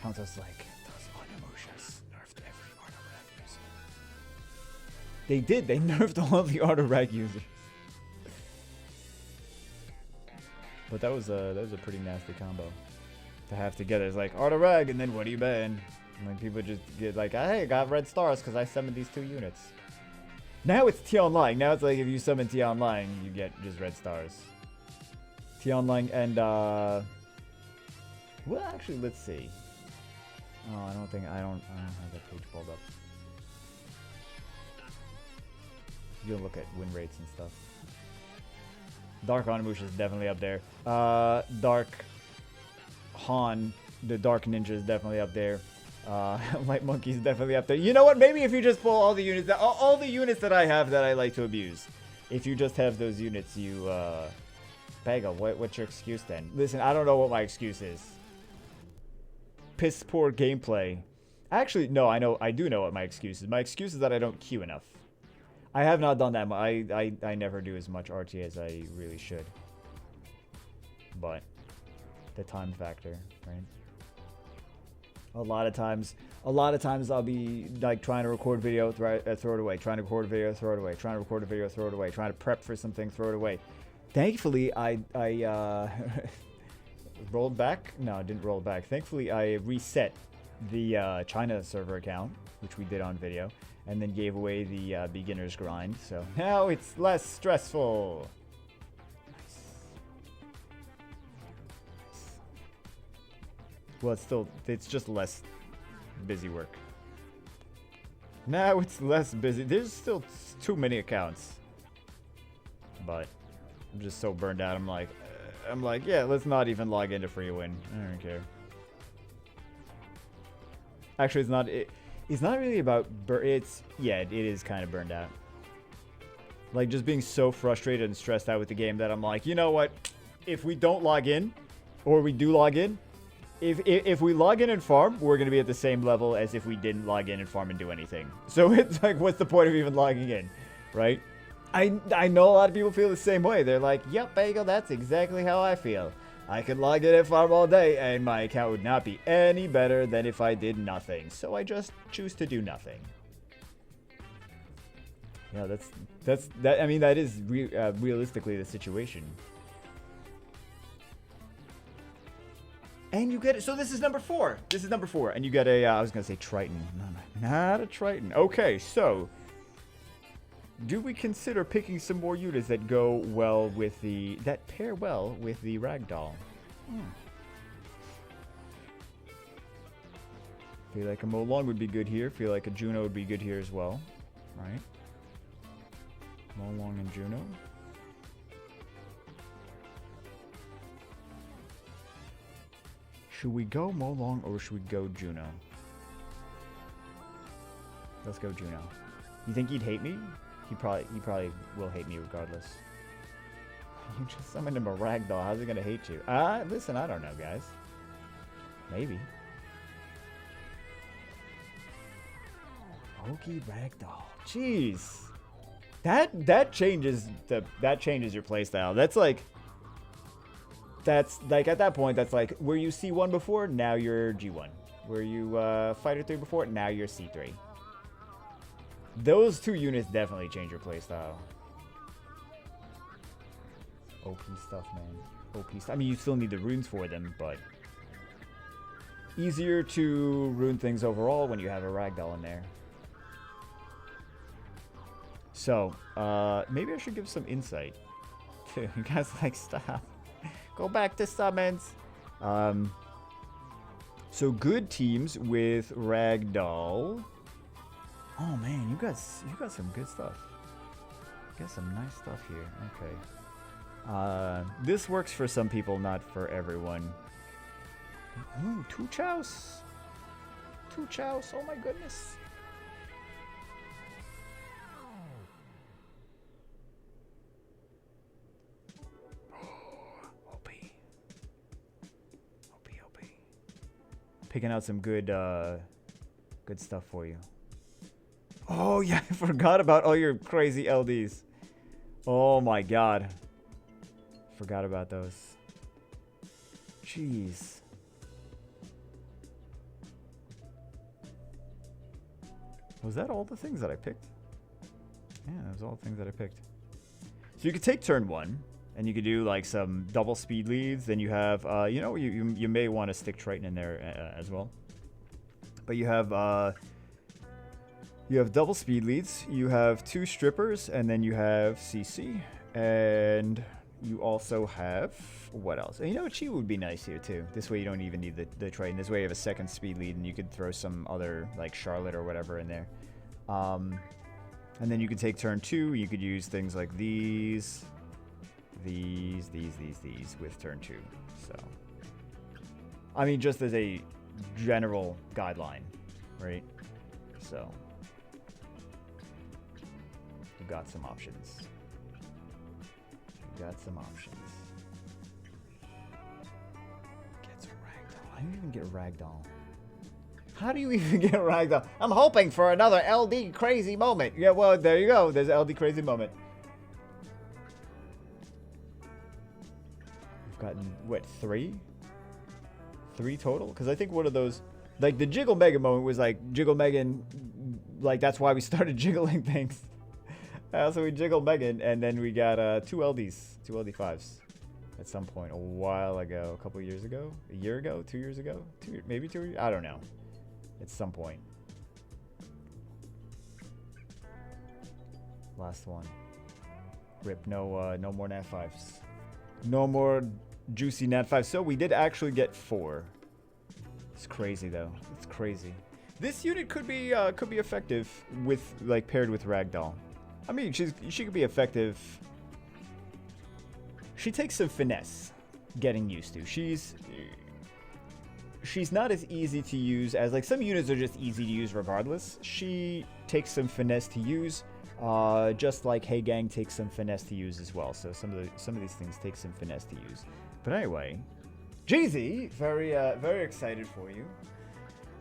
Counter's like, those Onimushas nerfed every Arda-Rag user. They did, they nerfed all of the Arda-Rag users. But that was a pretty nasty combo to have together. It's like Arda-Rag and then what do you ban? And like people just get like, hey, I got red stars because I summoned these 2 units. Now it's T Online. Now it's like if you summon T Online, you get just red stars. T Online and well, actually, let's see. Oh, I don't have that page pulled up. You'll look at win rates and stuff. Dark Onimush is definitely up there. Dark Han, the Dark Ninja is definitely up there. Light Monkey is definitely up there. You know what? Maybe if you just pull all the units that all the units that I have that I like to abuse, if you just have those units, you Bagel, what's your excuse then? Listen, I don't know what my excuse is. Piss poor gameplay. Actually, no, I do know what my excuse is. My excuse is that I don't queue enough. I have not done that much. I never do as much RTA as I really should. But the time factor, right? A lot of times I'll be like trying to record video, throw it away. Trying to record a video, throw it away. Trying to record a video, throw it away. Trying to prep for something, throw it away. Thankfully, I rolled back. No, I didn't roll back. Thankfully, I reset the China server account, which we did on video, and then gave away the beginner's grind. So now it's less stressful. Well, it's just less busy work. Now it's less busy. There's still too many accounts. But I'm just so burned out. I'm like, yeah, let's not even log into free win. I don't care. Actually, it's not really about yeah, it is kind of burned out. Like just being so frustrated and stressed out with the game that I'm like, you know what? If we don't log in, or we do log in, if we log in and farm, we're going to be at the same level as if we didn't log in and farm and do anything. So it's like, what's the point of even logging in, right? I know a lot of people feel the same way. They're like, yep, Bagel, that's exactly how I feel. I could log in and farm all day, and my account would not be any better than if I did nothing. So I just choose to do nothing. Yeah, that. I mean, that is realistically the situation. And you get it. So this is number 4. This is number 4. And you get a, I was going to say Triton. No, not a Triton. Okay, so do we consider picking some more units that go well with that pair well with the Ragdoll? Feel like a Molong would be good here. Feel like a Juno would be good here as well. Right? Molong and Juno. Should we go Molong or should we go Juno? Let's go Juno. You think he'd hate me? He probably will hate me regardless. You just summoned him a Ragdoll. How's he gonna hate you? Listen, I don't know, guys. Maybe. Okie Ragdoll. Jeez. That changes your playstyle. That's like at that point, that's like, were you C1 before? Now you're G1. Were you Fighter 3 before? Now you're C3. Those 2 units definitely change your playstyle. OP stuff, man. OP stuff. I mean, you still need the runes for them, but easier to rune things overall when you have a Ragdoll in there. So, maybe I should give some insight too. You guys like stop. Go back to summons. So good teams with Ragdoll. Oh man, you got some good stuff. You got some nice stuff here. Okay. This works for some people, not for everyone. Ooh, 2 chows. 2 chows. Oh my goodness. Picking out some good good stuff for you. Oh yeah, I forgot about all your crazy LDs. Oh my god. Forgot about those. Jeez. Was that all the things that I picked? Yeah, that was all the things that I picked. So you could take turn 1. And you could do like some double speed leads. Then you have, you know, you may want to stick Triton in there as well. But you have double speed leads. You have 2 strippers, and then you have CC, and you also have what else? And you know, Chi would be nice here too. This way you don't even need the Triton. This way you have a second speed lead, and you could throw some other like Charlotte or whatever in there. And then you could take turn 2. You could use things like these with turn 2. So, I mean, just as a general guideline, right? So, you got some options. Get some Ragdoll. How do you even get Ragdoll? How do you even get Ragdoll? I'm hoping for another LD crazy moment. Yeah, well, there you go. There's an LD crazy moment. Gotten what, 3 total? Because I think one of those, like the Jiggle Mega moment was like Jiggle Megan, like that's why we started jiggling things. So we jiggled Megan, and then we got 2 LDs, 2 LD5s at some point a while ago, a couple years ago, a year ago, 2 years ago, maybe 2 years, I don't know, at some point. Last one. Rip, no more Nat 5s. No more juicy Nat 5. So we did actually get 4. It's crazy though. It's crazy. This unit could be effective with like paired with Ragdoll. I mean, she could be effective. She takes some finesse getting used to. She's not as easy to use as like some units are just easy to use regardless. She takes some finesse to use. Just like Hey Gang takes some finesse to use as well. So some of these things take some finesse to use. But anyway, Jeezy, very excited for you.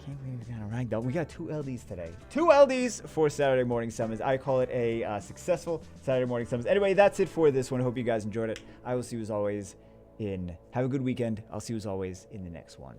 Can't believe we got a Ragdoll. We got 2 LDs today. 2 LDs for Saturday morning summons. I call it a successful Saturday morning summons. Anyway, that's it for this one. Hope you guys enjoyed it. I will see you as always have a good weekend. I'll see you as always in the next one.